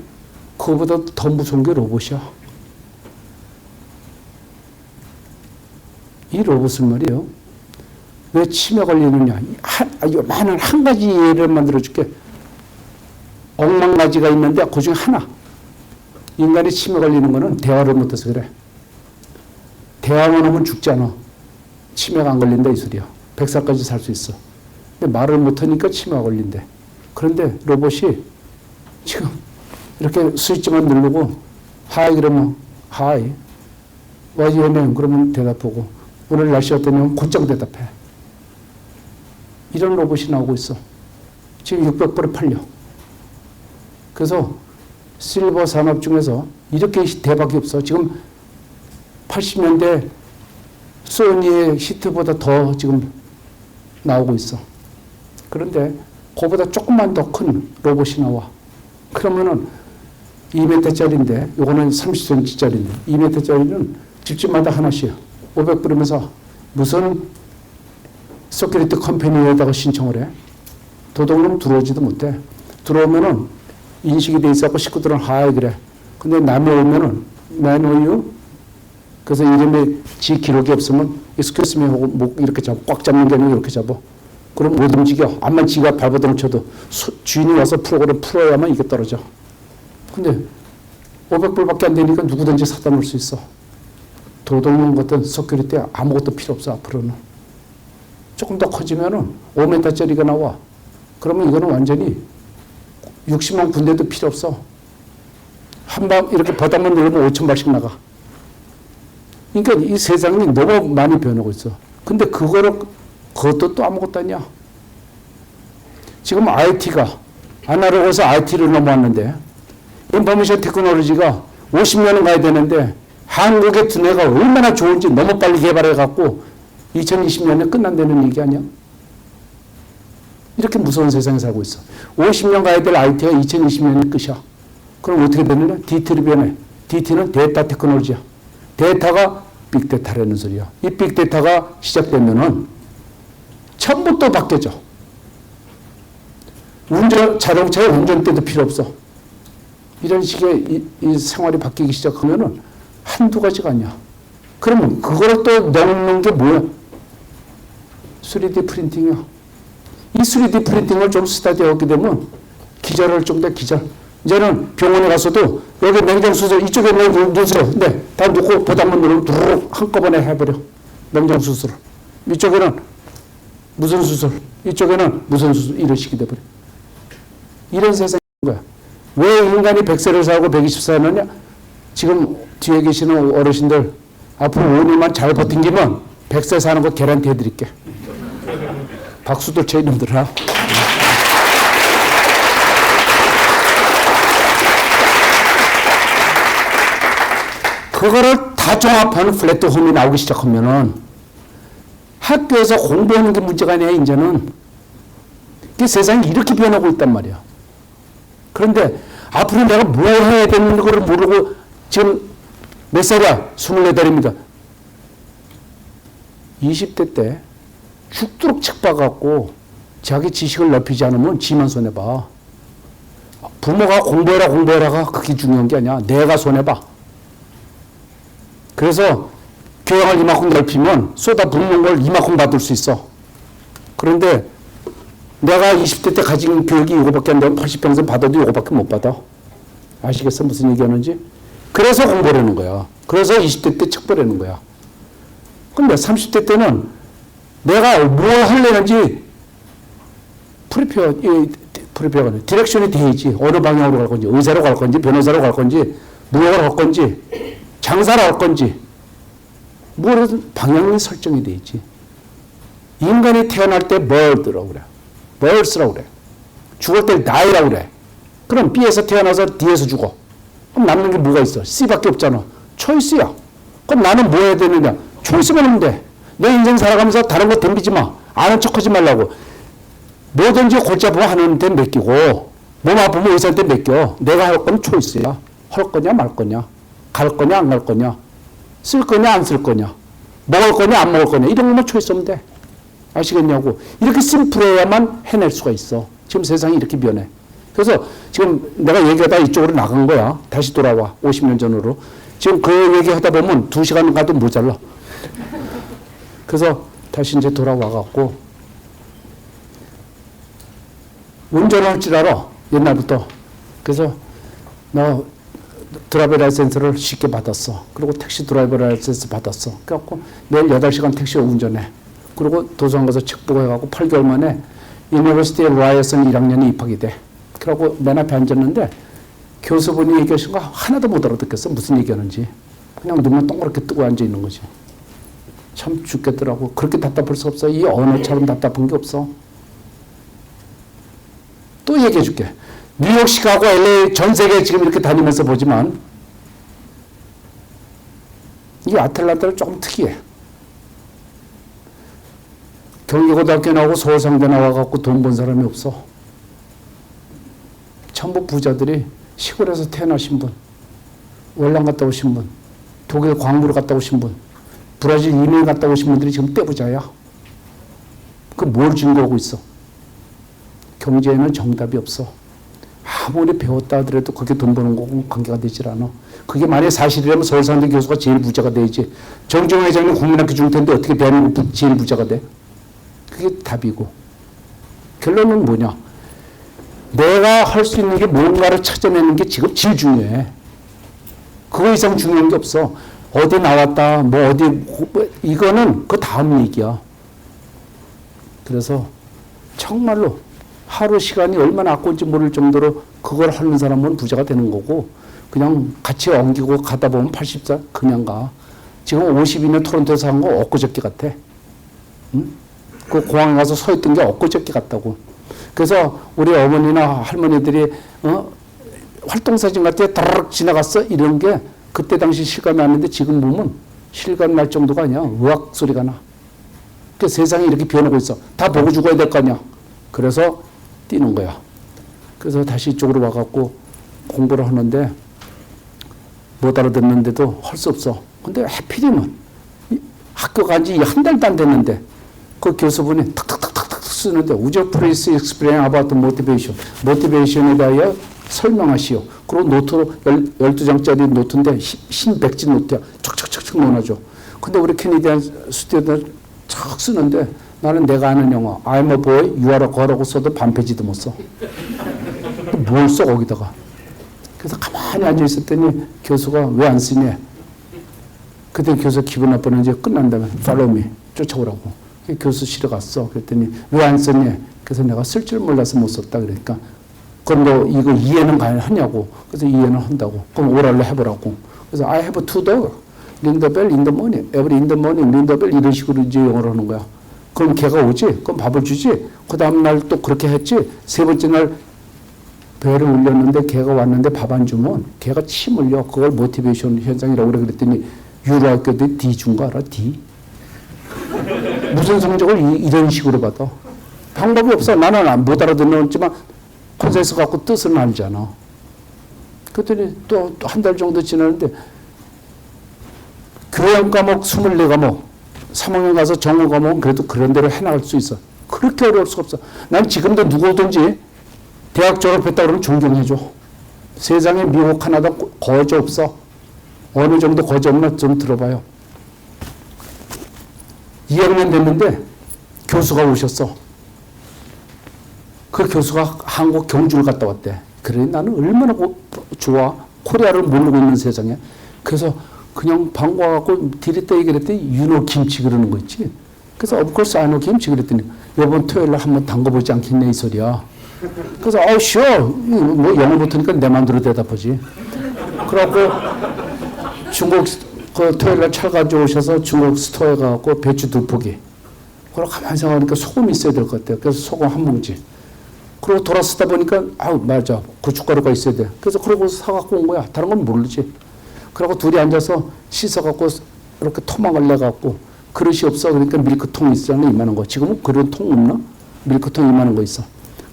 그거보다 더 무서운 게 로봇이야. 이 로봇을 말이에요. 왜 치매 걸리느냐. 많은 한 가지 예를 만들어 줄게. 억만 가지가 있는데 그 중에 하나. 인간이 치매 걸리는 거는 대화를 못해서 그래. 대화만 하면 죽잖아. 치매가 안 걸린다 이 소리야. 100살까지 살 수 있어. 근데 말을 못하니까 치매가 걸린대. 그런데 로봇이 지금 이렇게 스위치만 누르고 하이 그러면 하이 What's your name? 그러면 대답하고 오늘 날씨 어떠냐면 곧장 대답해. 이런 로봇이 나오고 있어. 지금 600불에 팔려. 그래서 실버 산업 중에서 이렇게 대박이 없어. 지금 80년대 소니의 히트보다 더 지금 나오고 있어. 그런데 그보다 조금만 더 큰 로봇이 나와. 그러면은 2m짜리인데 요거는 30cm짜리인데 2m짜리는 집집마다 하나씩이야. 500불이면서 무슨 세큐리티 컴퍼니에다가 신청을 해. 도둑놈 들어오지도 못해. 들어오면은 인식이 돼 있어서 식구들은 하이 그래. 근데 남이 오면은 man are you? 그래서 이름에 지 기록이 없으면 excuse me 하고 목 이렇게 잡아. 꽉 잡는 게 아니고 이렇게 잡아. 그럼 못 움직여. 암만 지가 발버둥 쳐도 주인이 와서 프로그램 풀어야만 이게 떨어져. 근데 500불밖에 안 되니까 누구든지 사다 놓을 수 있어. 도둑놈 같은 세큐리티 아무것도 필요 없어 앞으로는. 조금 더 커지면은 5m짜리가 나와. 그러면 이거는 완전히 60만 군대도 필요 없어. 한 방 이렇게 버튼만 누르면 5,000발씩 나가. 그러니까 이 세상이 너무 많이 변하고 있어. 근데 그것도 또 아무것도 아니야. 지금 IT가 아날로그에서 IT로 넘어왔는데 인포메이션 테크놀로지가 50년은 가야 되는데 한국의 두뇌가 얼마나 좋은지 너무 빨리 개발해갖고 2020년에 끝난다는 얘기 아니야? 이렇게 무서운 세상에 살고 있어. 50년 가야 될 IT가 2020년이 끝이야. 그럼 어떻게 되느냐? DT로 변해. DT는 데이터 테크놀로지야. 데이터가 빅데이터라는 소리야. 이 빅데이터가 시작되면은 전부 또 바뀌어져. 자동차의 운전대도 필요 없어. 이런 식의 이 생활이 바뀌기 시작하면은 한두 가지가 아니야. 그러면 그걸 또 넣는 게 뭐야? 3D 프린팅이야. 이 3D 프린팅을 좀 스타디하게 되면 기절할 정도의 기절. 이제는 병원에 가서도 여기 냉장 수술 이쪽에 누세요. 네, 다 놓고 보답만 누르면 두루룩 한꺼번에 해버려. 냉장 수술. 이쪽에는 무슨 수술, 이쪽에는 무슨 수술 이런 식이 돼버려. 이런 세상인 거야. 왜 인간이 100세를 살고 120세 사느냐? 지금 뒤에 계시는 어르신들 앞으로 5년만 잘 버틴기면 100세 사는 거 개런티 해드릴게. 박수도 쳐 이놈들아. 그거를 다 종합하는 플랫폼이 나오기 시작하면은 학교에서 공부하는 게 문제가 아니야, 이제는. 그 세상이 이렇게 변하고 있단 말이야. 그런데 앞으로 내가 뭐 해야 되는 걸 모르고 지금 몇 살이야? 28입니다. 20대 때 죽도록 책 봐갖고 자기 지식을 넓히지 않으면 지만 손해봐. 부모가 공부해라가 그게 중요한 게 아니야. 내가 손해봐. 그래서 교양을 이만큼 넓히면 쏟아붓는 걸 이만큼 받을 수 있어. 그런데 내가 20대 때 가진 교육이 이거밖에 안 되면 80평생 받아도 이거밖에 못 받아. 아시겠어? 무슨 얘기하는지? 그래서 공부를 하는 거야. 그래서 20대 때 책 보라는 거야. 근데 30대 때는 내가 뭘 하려는지 프리페어가 아니라 디렉션이 돼야지. 어느 방향으로 갈 건지, 의사로 갈 건지, 변호사로 갈 건지, 무역을 할 건지, 장사를 할 건지, 뭐라든 방향이 설정이 돼야지. 인간이 태어날 때 birth라고 그래. birth라고 그래. 죽을 때 die라고 그래. 그럼 B에서 태어나서 D에서 죽어. 그럼 남는 게 뭐가 있어? C밖에 없잖아. 초이스야. 그럼 나는 뭐 해야 되느냐? 초이스만 하면 돼. 내 인생 살아가면서 다른 거 덤비지 마. 아는 척하지 말라고. 뭐든지 골치 아프면 하나님한테 맡기고 몸 아프면 의사한테 맡겨. 내가 할 건 초이스야. 할 거냐 말 거냐. 갈 거냐 안 갈 거냐. 쓸 거냐 안 쓸 거냐. 먹을 거냐 안 먹을 거냐. 이런 것만 초이스하면 돼. 아시겠냐고. 이렇게 심플해야만 해낼 수가 있어. 지금 세상이 이렇게 변해. 그래서 지금 내가 얘기하다 이쪽으로 나간 거야. 다시 돌아와. 50년 전으로. 지금 그 얘기하다 보면 2시간 가도 모자라. 그래서 다시 이제 돌아와갖고 운전을 할 줄 알아. 옛날부터. 그래서 나 드라이버 라이센스를 쉽게 받았어. 그리고 택시 드라이버 라이센스 받았어. 그래갖고 매일 8시간 택시를 운전해. 그리고 도서관 가서 책 보고 해갖고 8개월 만에 유니버시티 라이어슨 1학년에 입학이 돼. 그러고 맨 앞에 앉았는데 교수분이 얘기하신 거 하나도 못 알아듣겠어. 무슨 얘기하는지. 그냥 눈만 동그랗게 뜨고 앉아있는 거지. 참 죽겠더라고. 그렇게 답답할 수 없어. 이 언어처럼 답답한 게 없어. 또 얘기해 줄게. 뉴욕, 시카고, LA 전 세계 지금 이렇게 다니면서 보지만 이 아틀란타는 조금 특이해. 경기고등학교 나오고 서울상대 나와갖고 돈 번 사람이 없어. 전부 부자들이 시골에서 태어나신 분, 월남 갔다 오신 분, 독일 광부로 갔다 오신 분, 브라질 이민 갔다 오신 분들이 지금 떼부자야. 그 뭘 증거하고 있어? 경제에는 정답이 없어. 아무리 배웠다 하더라도 그게 돈 버는 거고 관계가 되질 않아. 그게 만약에 사실이라면 서울상대 교수가 제일 부자가 되지. 정종원 회장님 국민학교 줄 텐데 어떻게 대한민국 제일 부자가 돼? 그게 답이고. 결론은 뭐냐? 내가 할 수 있는 게 뭔가를 찾아내는 게 지금 제일 중요해. 그거 이상 중요한 게 없어. 어디 나왔다, 뭐 어디, 이거는 그 다음 얘기야. 그래서 정말로 하루 시간이 얼마나 아까운지 모를 정도로 그걸 하는 사람은 부자가 되는 거고, 그냥 같이 엉기고 가다 보면 80살 그냥 가. 지금 52년 토론토에서 한 거 엊그저께 같아. 응? 그 공항에 가서 서 있던 게 엊그저께 같다고. 그래서 우리 어머니나 할머니들이 활동사진 같은 게 다르륵 지나갔어? 이런 게 그때 당시 실감이 났는데 지금 보면 실감 날 정도가 아니야. 의학 소리가 나. 그 세상이 이렇게 변하고 있어. 다 보고 죽어야 될 거 아니야. 그래서 뛰는 거야. 그래서 다시 이쪽으로 와갖고 공부를 하는데 못 알아듣는데도 할 수 없어. 근데 하필이면 학교 간 지 한 달도 안 됐는데 그 교수분이 탁탁탁탁탁 쓰는데 Would you please explain about motivation? 모티베이션에 대하여 설명하시오. 그리고 노트로 12장짜리 노트인데 흰 백지 노트야. 척척척척 넣어놔줘. 근데 우리 캐네디안 스튜던트 척 쓰는데 나는 내가 아는 영어 I'm a boy, you are a girl하고 써도 반페이지도 못 써. 뭘 써 거기다가. 그래서 가만히 앉아 있었더니 교수가 왜 안 쓰냐. 그때 교수 기분 나쁘는지 끝난 다음에 follow me 쫓아오라고. 교수실에 갔어. 그랬더니 왜 안 썼냐. 그래서 내가 쓸 줄 몰라서 못 썼다. 그러니까 그럼 너 이거 이해는 하냐고. 그래서 이해는 한다고. 그럼 오랄로 해보라고. 그래서 I have two dogs. Ring the bell in the morning. Every in the morning ring the bell. 이런 식으로 이제 영어를 하는 거야. 그럼 걔가 오지? 그럼 밥을 주지? 그 다음날 또 그렇게 했지? 세 번째 날 배를 올렸는데 걔가 왔는데 밥 안 주면 걔가 침 흘려. 그걸 모티베이션 현상이라고 그래. 그랬더니 유로학교도 D 준 거 알아? D. 무슨 성적을 이런 식으로 받아? 방법이 없어. 나는 못 알아듣는지만 콘센서 갖고 뜻은 알잖아. 그랬더니 또 한 달 정도 지났는데 교양 과목 24과목 3학년 가서 정오 과목은 그래도 그런 대로 해나갈 수 있어. 그렇게 어려울 수가 없어. 난 지금도 누구든지 대학 졸업했다 그러면 존경해줘. 세상에 미혹 하나도 거저 없어. 어느 정도 거저 없나 좀 들어봐요. 2학년 됐는데 교수가 오셨어. 그 교수가 한국 경주를 갔다 왔대. 그래 나는 얼마나 좋아. 코리아를 모르고 있는 세상에. 그래서 그냥 반가워갖고 디리때 얘기를 했더니 you know 김치 그러는 거 있지. 그래서 of course I know 김치 그랬더니 이번 토요일날 한번 담궈보지 않겠냐 이 소리야. 그래서 sure. 뭐 영어 못하니까 내 마음대로 대답하지. 그래갖고 중국 그 토요일날 차 가져오셔서 중국 스토어에 가갖고 배추 2포기. 그러고 가만히 생각하니까 소금이 있어야 될 것 같아요. 그래서 소금 한 봉지. 그러고 돌아서다 보니까 맞아 고춧가루가 있어야 돼. 그래서 그러고 사갖고 온 거야. 다른 건 모르지. 그러고 둘이 앉아서 씻어갖고 이렇게 토막을 내갖고 그릇이 없어. 그러니까 밀크통 있잖아. 이만한 거. 지금은 그런 통 없나? 밀크통 이만한 거 있어.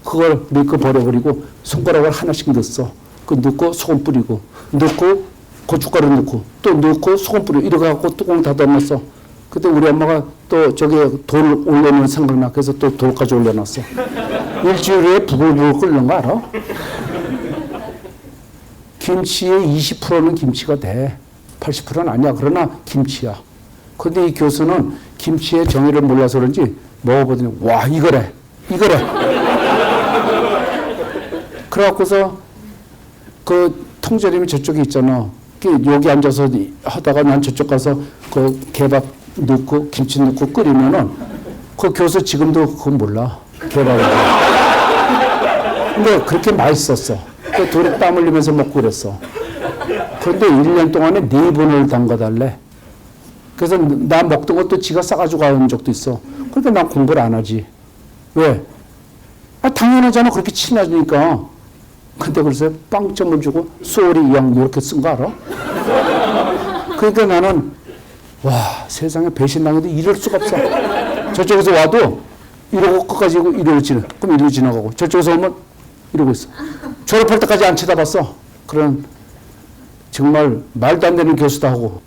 그걸 밀크 버려버리고 손가락을 하나씩 넣었어. 그 넣고 소금 뿌리고 넣고 고춧가루 넣고 또 넣고 소금 뿌리고 이렇게 갖고 뚜껑 닫아놨어. 그때 우리 엄마가 또 저기 돌 올려놓은 생각나. 그래서 또 돌까지 올려놨어. 일주일에 부글부글 끓는 거 알아? 김치의 20%는 김치가 돼. 80%는 아니야. 그러나 김치야. 근데 이 교수는 김치의 정의를 몰라서 그런지 먹어보더니 와 이거래. 그래갖고서 그 통조림이 저쪽에 있잖아. 여기 앉아서 하다가 난 저쪽 가서 그 개밥 넣고 김치 넣고 끓이면은 그 교수 지금도 그건 몰라. 개밥을. 근데 그렇게 맛있었어. 그 둘이 땀 흘리면서 먹고 그랬어. 그런데 1년 동안에 4번을 담가달래. 그래서 나 먹던 것도 지가 싸가지고 간 적도 있어. 그러니까 난 공부를 안 하지. 왜? 당연하잖아. 그렇게 친하니까. 근데 그래서 빵점을 주고 쏘리 양 이렇게 쓴 거 알아? 그러니까 나는 와 세상에 배신당해도 이럴 수가 없어. 저쪽에서 와도 이러고 끝까지 이러고 지나. 그럼 이러고 지나가고 저쪽에서 오면 이러고 있어. 졸업할 때까지 안 쳐다봤어. 그런 정말 말도 안 되는 교수다 하고.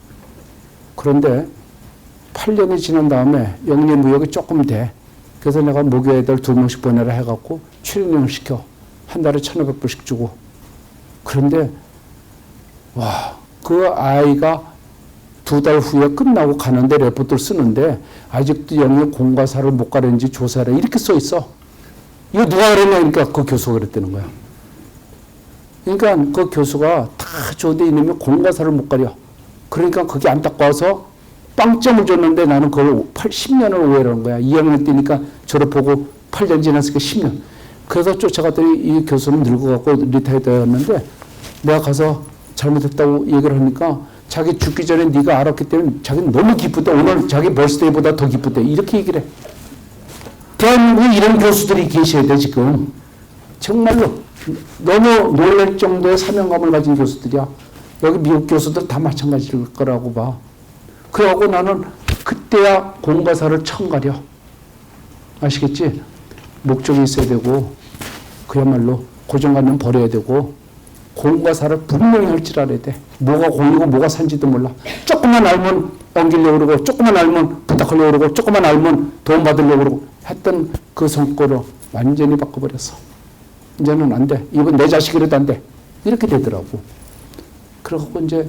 그런데 8년이 지난 다음에 영리무역이 조금 돼. 그래서 내가 목요 애들 2명씩 보내라 해갖고 출연을 시켜. 한 달에 1,500불씩 주고. 그런데 와, 그 아이가 2달 후에 끝나고 가는데 레포트를 쓰는데 아직도 영역 공과사를 못 가르는지 조사해라 이렇게 써 있어. 이거 누가 그랬냐? 그러니까 그 교수가 그랬다는 거야. 그러니까 그 교수가 다 좋은데 이놈이 공과사를 못 가려. 그러니까 그게 안타까워서 빵점을 줬는데 나는 그걸 10년을 오해한 거야. 2학년 때니까 졸업하고 8년 지났으니까 10년. 그래서 쫓아갔더니 이 교수는 늙어갖고 리타이어드였는데 내가 가서 잘못했다고 얘기를 하니까 자기 죽기 전에 네가 알았기 때문에 자기는 너무 기쁘대. 오늘 자기 벌스데이보다 더 기쁘대. 이렇게 얘기를 해. 대한민국에 이런 교수들이 계셔야 돼 지금. 정말로 너무 놀랄 정도의 사명감을 가진 교수들이야. 여기 미국 교수들 다 마찬가지일 거라고 봐. 그러고 나는 그때야 공과사를 처음 가려. 아시겠지? 목적이 있어야 되고 그야말로 고정관념 버려야 되고 공과사를 분명히 할 줄 알아야 돼. 뭐가 공이고 뭐가 산지도 몰라. 조금만 알면 옮기려고 그러고 조금만 알면 부탁하려고 그러고 조금만 알면 도움 받으려고 그러고 했던 그 성과를 완전히 바꿔버렸어. 이제는 안 돼. 이건 내 자식이라도 안 돼. 이렇게 되더라고. 그래갖고 이제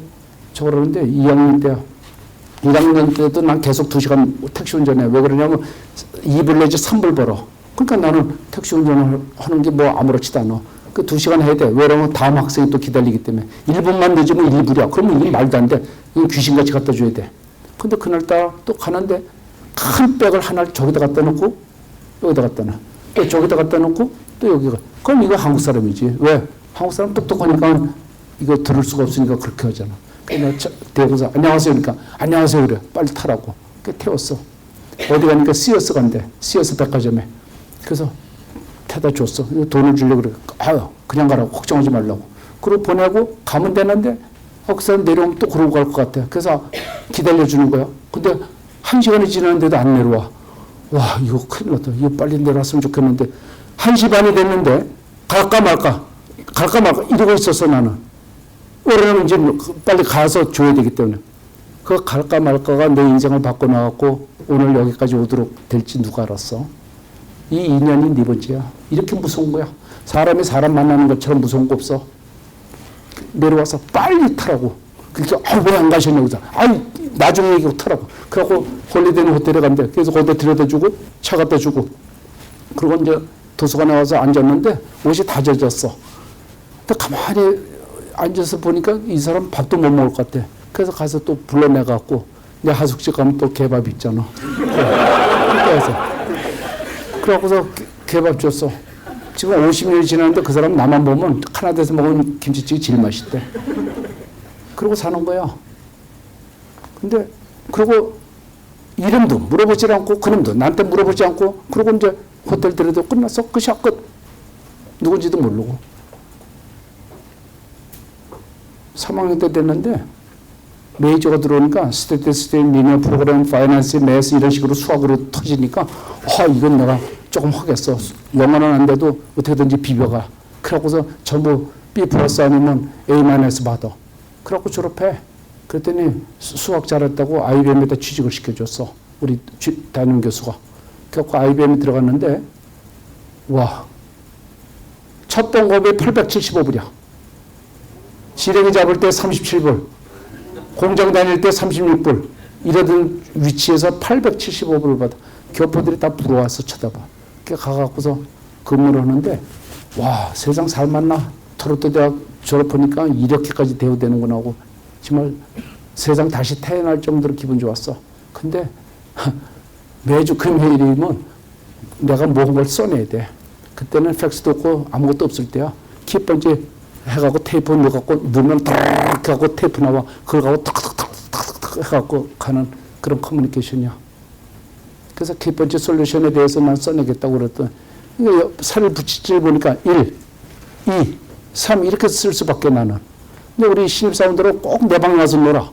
저러는데 1학년 때도 난 계속 2시간 택시 운전해. 왜 그러냐면 2불 내지 3불 벌어. 그러니까 나는 택시 운전을 하는 게 뭐 아무렇지도 않아. 그 2시간 해야 돼. 왜냐면 다음 학생이 또 기다리기 때문에. 1분만 늦으면 1불이야. 그러면 이게 말도 안 돼. 이건 귀신같이 갖다 줘야 돼. 근데 그날따라 또 가는데 큰 백을 하나를 저기다 갖다 놓고 여기다 갖다 놔. 또 저기다 갖다 놓고 또 여기가. 그럼 이거 한국 사람이지. 왜? 한국 사람 똑똑하니까 이거 들을 수가 없으니까 그렇게 하잖아. 그래서 대구사 안녕하세요. 그러니까 안녕하세요. 그래. 빨리 타라고. 그래 태웠어. 어디 가니까 시어스 간대. 시어스 백화점에. 그래서 태다 줬어. 돈을 주려고 그래. 아유 그냥 가라고. 걱정하지 말라고. 그리고 보내고 가면 되는데 그 사람 내려오면 또 그러고 갈 것 같아. 그래서 기다려주는 거야. 근데 1시간이 지났는데도 안 내려와. 와, 이거 큰일 났다. 이거 빨리 내려왔으면 좋겠는데 1시 반이 됐는데 갈까 말까 이러고 있었어 나는. 왜냐면 이제 빨리 가서 줘야 되기 때문에. 그 갈까 말까가 내 인생을 바꿔나갔고 오늘 여기까지 오도록 될지 누가 알았어. 이 인연이 네 번째야. 이렇게 무서운 거야. 사람이 사람 만나는 것처럼 무서운 거 없어. 내려와서 빨리 타라고. 그러니까 왜 안 가셨냐고. 나중에 얘기하고 타라고. 그래갖고 홀리데이는 호텔에 간대. 그래서 거기다 들여다주고 차 갖다 주고. 그리고 이제 도서관에 와서 앉았는데 옷이 다 젖었어. 근데 가만히 앉아서 보니까 이 사람 밥도 못 먹을 것 같아. 그래서 가서 또 불러내갖고 이제 하숙집 가면 또 개밥 있잖아. 그래서 그러고서 개밥 줬어. 지금 50년이 지났는데 그 사람 나만 보면 캐나다에서 먹은 김치찌개 제일 맛있대. 그러고 사는 거야. 근데 그리고 이름도 물어보지 않고 그놈도 나한테 물어보지 않고 그러고 이제 호텔 들여도 끝났어. 끝이야 끝. 누군지도 모르고. 3학년 때 됐는데 메이저가 들어오니까 스태티스틱, 리니어 프로그램, 파이낸스, 매스 이런 식으로 수학으로 터지니까 이건 내가 조금 하겠어. 영어는 안 돼도 어떻게든지 비벼가. 그러고서 전부 B 플러스 아니면 A 마이너스 받아. 그래갖고 졸업해. 그랬더니 수학 잘했다고 IBM에다 취직을 시켜줬어. 우리 담임 교수가. 그래갖고 IBM에 들어갔는데 와, 첫 동급이 875불이야. 지렁이 잡을 때 37불. 공장 다닐 때 36불. 이러던 위치에서 875불을 받아. 교포들이 다 부러워서 쳐다봐. 가갖고서 근무를 하는데 와, 세상 살맛나. 토론토 대학 졸업하니까 이렇게까지 대우되는구나 하고 정말 세상 다시 태어날 정도로 기분 좋았어. 근데 매주 금요일이면 내가 뭘 써내야 돼. 그때는 팩스도 없고 아무것도 없을 때야. 키번지 해갖고 테이프 넣어갖고 넣으면 탁 해갖고 테이프 나와. 그걸 갖고 탁탁탁탁탁 해갖고 가는 그런 커뮤니케이션이야. 그래서 키번지 솔루션에 대해서 난 써내겠다고 그랬더니 살을 붙이지 보니까 1, 2, 3 이렇게 쓸 수밖에 나는. 근데 우리 신입사원들은 꼭 내 방 가서 놀아.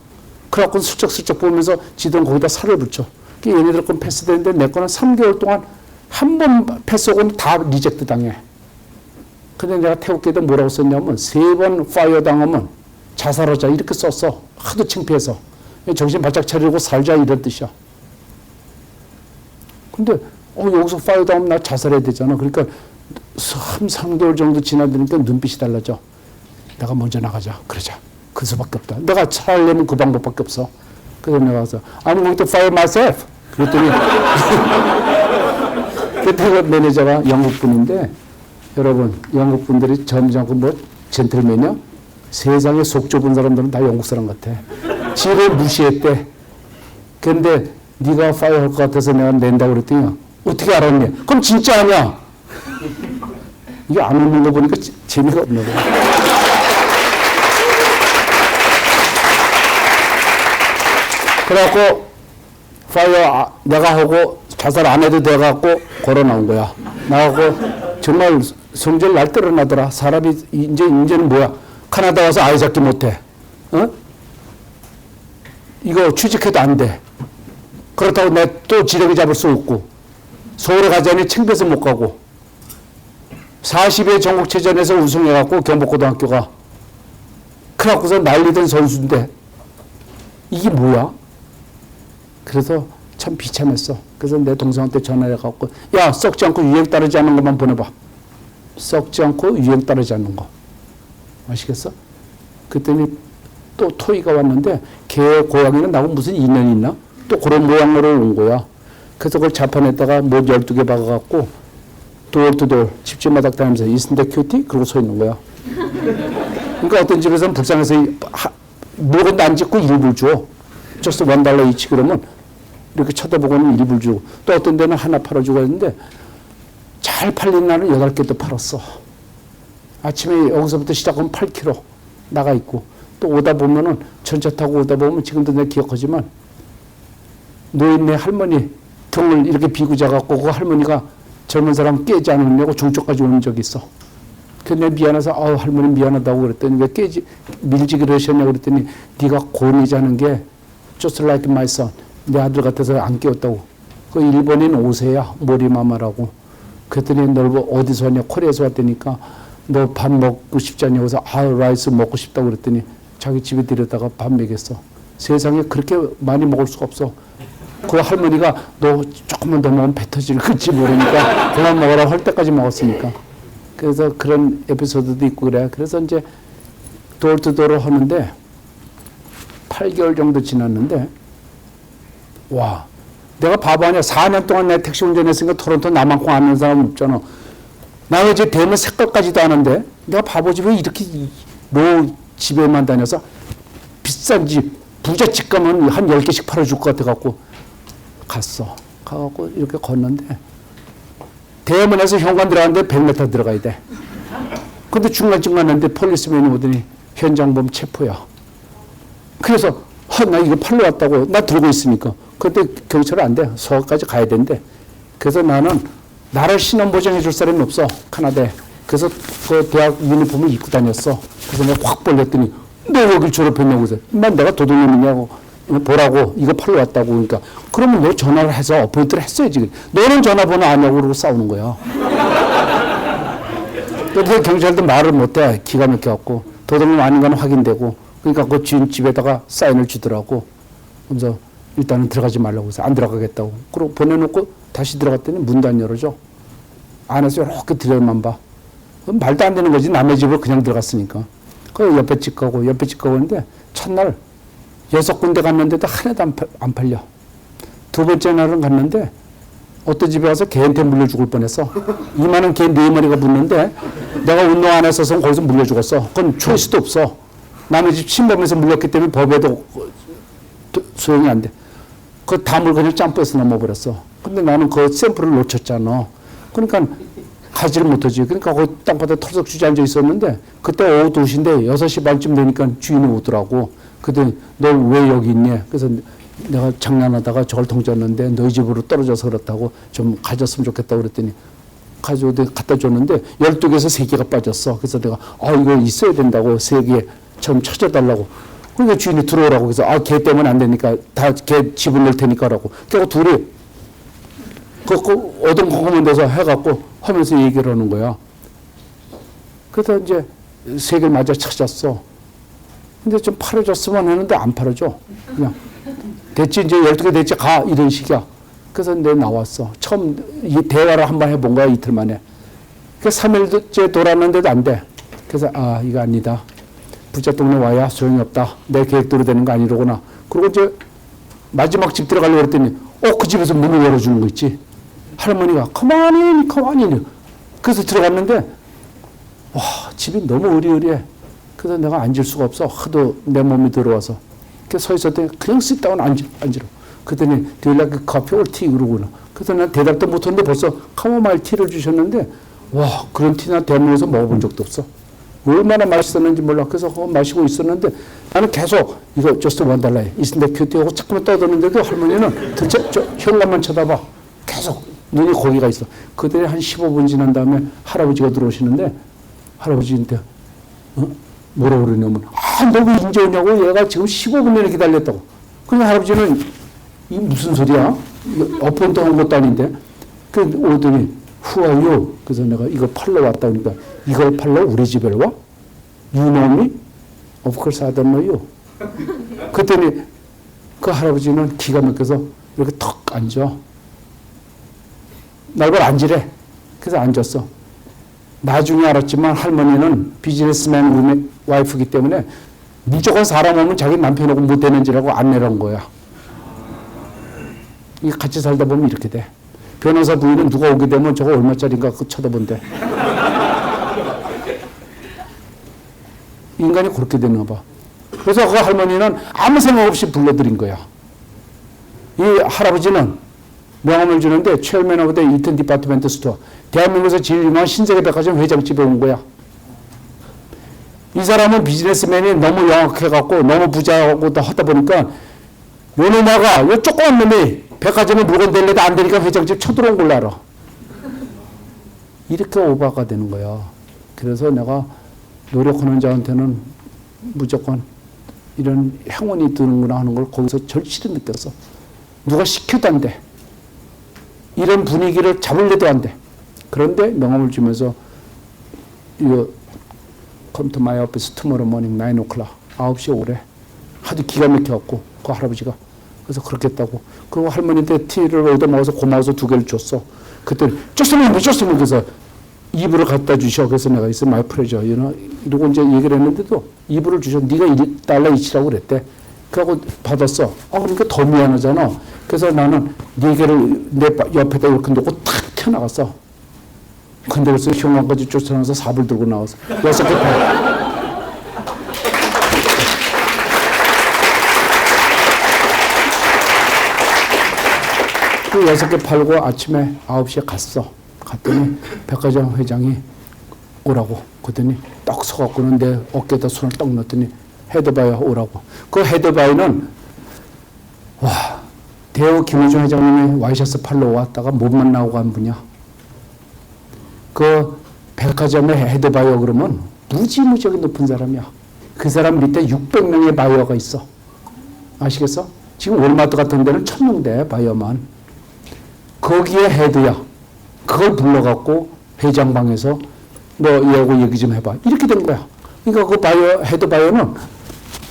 그래갖고 슬쩍슬쩍 보면서 지들은 거기다 살을 붙여. 얘네들 건 패스되는데 내 거는 3개월 동안 한 번 패스하고는 다 리젝트 당해. 근데 내가 태국기에다 뭐라고 썼냐면 3번 파이어 당하면 자살하자 이렇게 썼어. 하도 창피해서. 정신 바짝 차리고 살자 이런 뜻이야. 근데 여기서 파이어 당하면 나 자살해야 되잖아. 그러니까 3개월 정도 지나니까 눈빛이 달라져. 내가 먼저 나가자. 그러자. 그 수밖에 없다. 내가 살려면 그 방법밖에 없어. 그래서 내가 가서 I'm going to fire myself. 그랬더니 그때 매니저가 영국분인데 여러분 영국분들이 점잖고 뭐 젠틀맨이야? 세상에 속 좁은 사람들은 다 영국 사람 같아. 지를 무시했대. 그런데 네가 파이어 할 것 같아서 내가 낸다고 그랬더니 어떻게 알았니? 그럼 진짜 아니야. 이게 안 웃는 거 보니까 재미가 없나 봐. 그래갖고 파이어 내가 하고 자살 안 해도 돼갖고 걸어 나온 거야. 나하고 정말 성질 날 대로 나더라. 사람이 이제는 뭐야? 캐나다 와서 아이 잡기 못해. 이거 취직해도 안 돼. 그렇다고 내 또 지렁이 잡을 수 없고 서울에 가자니 창피해서 못 가고 40회 전국체전에서 우승해갖고 경북고등학교가 그래갖고서 난리던 선수인데 이게 뭐야? 그래서 참 비참했어. 그래서 내 동생한테 전화해갖고 야 썩지 않고 유행 따르지 않는 것만 보내봐. 썩지 않고 유행 따르지 않는 거. 아시겠어? 그랬더니 또 토이가 왔는데 걔 고양이는 나하고 무슨 인연이 있나? 또 그런 모양으로 온 거야. 그래서 그걸 자판에다가 못 12개 박아갖고 돌 집집마다 다니면서 이슨데 큐티? 그러고 서 있는 거야. 그러니까 어떤 집에서는 불쌍해서 물건도 안 짓고 일불 줘. just $1 each 그러면 이렇게 쳐다보고는 일불 주고 또 어떤 데는 하나 팔아주고 했는데 잘 팔린 날은 8개도 팔았어. 아침에 여기서부터 시작하면 8km 나가 있고 또 오다 보면은 전차 타고 오다 보면 지금도 내가 기억하지만 노인네 할머니 등을 이렇게 비고 자갖고 그 할머니가 젊은 사람 깨지 않았냐고 중쪽까지 오는 적이 있어. 근데 미안해서 할머니 미안하다고 그랬더니 왜 밀지 그러셨냐고 그랬더니 네가 고니자는 게 just like my son. 내 아들 같아서 안 깨웠다고. 그 일본인 5세야. 모리마마라고. 그랬더니 널 어디서 왔냐. 코리아에서 왔다니까 너 밥 먹고 싶지 않냐고 해서 라이스 먹고 싶다고 그랬더니 자기 집에 데려다가 밥 먹였어. 세상에 그렇게 많이 먹을 수가 없어. 그 할머니가 너 조금만 더 먹으면 배 터질지 모르니까 그만 먹으라고 할 때까지 먹었으니까. 그래서 그런 에피소드도 있고 그래. 그래서 이제 돌투도를 하는데 8개월 정도 지났는데 와 내가 바보 아니야. 4년 동안 내 택시 운전했으니까 토론토 나만큼 아는 사람 없잖아. 나 이제 대면 색깔까지도 아는데 내가 바보지 왜 이렇게 로 집에만 다녀서 비싼 집 부잣집 가면 한 10개씩 팔아줄 것 같아갖고 갔어. 가갖고 이렇게 걷는데 대문에서 현관 들어가는데 100m 들어가야 돼. 근데 중간쯤 갔는데 폴리스맨이 오더니 현장범 체포야. 그래서 나 이거 팔러 왔다고. 나 들고 있으니까. 그때 경찰은 안 돼. 서울까지 가야 된대. 그래서 나는 나를 신원 보장해 줄 사람이 없어. 캐나다에. 그래서 그 대학 유니폼을 입고 다녔어. 그래서 내가 확 벌렸더니 너 여길 졸업했냐고 그래서 내가 도둑놈이냐고 보라고 이거 팔러 왔다고. 그러니까 그러면 너 전화를 해서 어포인트를 했어야지. 너는 전화번호 아냐고 그러고 싸우는 거야. 근데 경찰도 말을 못해. 기가 막혀갖고 도둑놈 아닌 건 확인되고 그러니까 그 주인 집에다가 사인을 주더라고. 그래서 일단은 들어가지 말라고 해서 안 들어가겠다고. 그러고 보내놓고 다시 들어갔더니 문도 안 열어줘. 안에서 이렇게 들여만 봐. 말도 안 되는 거지. 남의 집으로 그냥 들어갔으니까. 그 옆에 집 가고 했는데 첫날 6군데 갔는데도 하나도 안 팔려. 두 번째 날은 갔는데 어떤 집에 가서 개한테 물려 죽을 뻔했어. 이만한 개 4마리가 붙는데 내가 운동 안 했어서 거기서 물려 죽었어. 그건 초이스도 없어. 남의 집 침범해서 물렸기 때문에 법에도 소용이 안 돼. 그 담을 그냥 짬뽕해서 넘어버렸어. 근데 나는 그 샘플을 놓쳤잖아. 그러니까 가지를 못하지. 그러니까 그 땅바닥에 털썩 주저앉아 있었는데 그때 오후 2시인데 6시 반쯤 되니까 주인이 오더라고. 그랬더니 너 왜 여기 있니? 그래서 내가 장난하다가 저걸 던졌는데 너희 집으로 떨어져서 그렇다고 좀 가졌으면 좋겠다고 그랬더니 가지고 갖다 줬는데 12개에서 3개가 빠졌어. 그래서 내가 이거 있어야 된다고 3개 좀 찾아달라고. 그러니까 주인이 들어오라고. 그래서 걔 때문에 안 되니까 다 걔 집을 넣을 테니까라고. 그래서 둘이 그 어동컴컴한 데서 해갖고 하면서 얘기를 하는 거야. 그래서 이제 3개를 마저 찾았어. 근데 좀 팔아줬으면 했는데 안 팔아줘. 그냥 됐지 이제 12개 됐지 가 이런 식이야. 그래서 내가 나왔어. 처음 이 대화를 한번 해본 거야 이틀 만에. 그래서 3일째 돌았는데도 안 돼. 그래서 이거 아니다. 부자 동네 와야 소용이 없다. 내 계획대로 되는 거 아니로구나. 그리고 이제 마지막 집 들어가려고 그랬더니 그 집에서 문을 열어주는 거 있지. 할머니가 가만히 그래서 들어갔는데 와 집이 너무 으리으리해. 그래서 내가 앉을 수가 없어. 하도 내 몸이 들어와서. 그래서 서 있었더니 그냥 sit down 앉으라고. 그랬더니 do you like coffee or tea? 그러구나. 그래서 난 대답도 못했는데 벌써 카모마일 티를 주셨는데 와 그런 티나 대한민국에서 먹어본 적도 없어. 얼마나 맛있었는지 몰라. 그래서 그거 마시고 있었는데 나는 계속 이거 just $1 isn't that cute 하고 자꾸만 떠드는데도 할머니는 도대체 현관만 쳐다봐. 계속 눈이 거기가 있어. 그들이 한 15분 지난 다음에 할아버지가 들어오시는데 할아버지한테 뭐라고 그러냐면 너 왜 이제 오냐고. 얘가 지금 15분 전에 기다렸다고. 그러니 할아버지는 이게 무슨 소리야? 어폰도 한 것도 아닌데. 그 오더니 Who are you? 그래서 내가 이거 팔러 왔다 그러니까 이걸 팔러 우리 집에 와? You know me? Of course I don't know you. 그랬더니 그 할아버지는 기가 막혀서 이렇게 턱 앉아. 날 앉으래. 그래서 앉았어. 나중에 알았지만 할머니는 비즈니스맨 와이프이기 때문에 무조건 사람 오면 자기 남편하고 못 되는지라고 안 내려온 거야. 이 같이 살다 보면 이렇게 돼. 변호사 부인은 누가 오게 되면 저거 얼마짜리인가 그거 쳐다본대. 인간이 그렇게 되나 봐. 그래서 그 할머니는 아무 생각 없이 불러들인 거야. 이 할아버지는 명함을 주는데 체어맨 오브 더 이튼 디파트먼트 스토어. 대한민국에서 제일 유명한 신세계 백화점 회장집에 온 거야. 이 사람은 비즈니스맨이 너무 영악해갖고 너무 부자하고 하다 보니까 요 놈아가 요 조그만 놈이 백화점에 물건 댈래도 안 되니까 회장집 쳐들어온 걸로 알아. 이렇게 오바가 되는 거야. 그래서 내가 노력하는 자한테는 무조건 이런 행운이 드는구나 하는 걸 거기서 절실히 느꼈어. 누가 시켜도 안 돼. 이런 분위기를 잡으려도 안 돼. 그런데 명함을 주면서 이거 come to my office tomorrow morning 9 o'clock 9시에 오래. 하도 기가 막혀갖고 그 할아버지가. 그래서 그렇게 했다고. 그리고 할머니한테 티를 얻어 먹어서 고마워서 2개를 줬어. 그때 쫓으면 그래서 이불을 갖다 주셔. 그래서 내가 있어 마이 프레저 이러고 이제 얘기를 했는데도 이불을 주셔. 네가 $1 그랬대. 그러고 받았어. 그러니까 더 미안하잖아. 그래서 나는 4개를 내 옆에다 이렇게 놓고 탁 튀어나갔어. 근데 그래서 형광까지 쫓아나가서 삽을 들고 나왔어. 6개 팔고. 그 6개 팔고 아침에 9시에 갔어. 갔더니 백화점 회장이 오라고. 그랬더니 딱 서갖고는 내 어깨에다 손을 딱 넣었더니 헤드바이어 오라고. 그 헤드바이는 대우 김호중 회장님이 와이셔츠 팔러 왔다가 몸만 나오고 간 분이야. 그 백화점의 헤드바이어 그러면 무지무지하게 높은 사람이야. 그 사람 밑에 600명의 바이어가 있어. 아시겠어? 지금 월마트 같은 데는 1000명대 바이어만. 거기에 헤드야. 그걸 불러갖고 회장방에서 너 얘하고 얘기 좀 해봐. 이렇게 된 거야. 그러니까 그 바이어, 헤드바이어는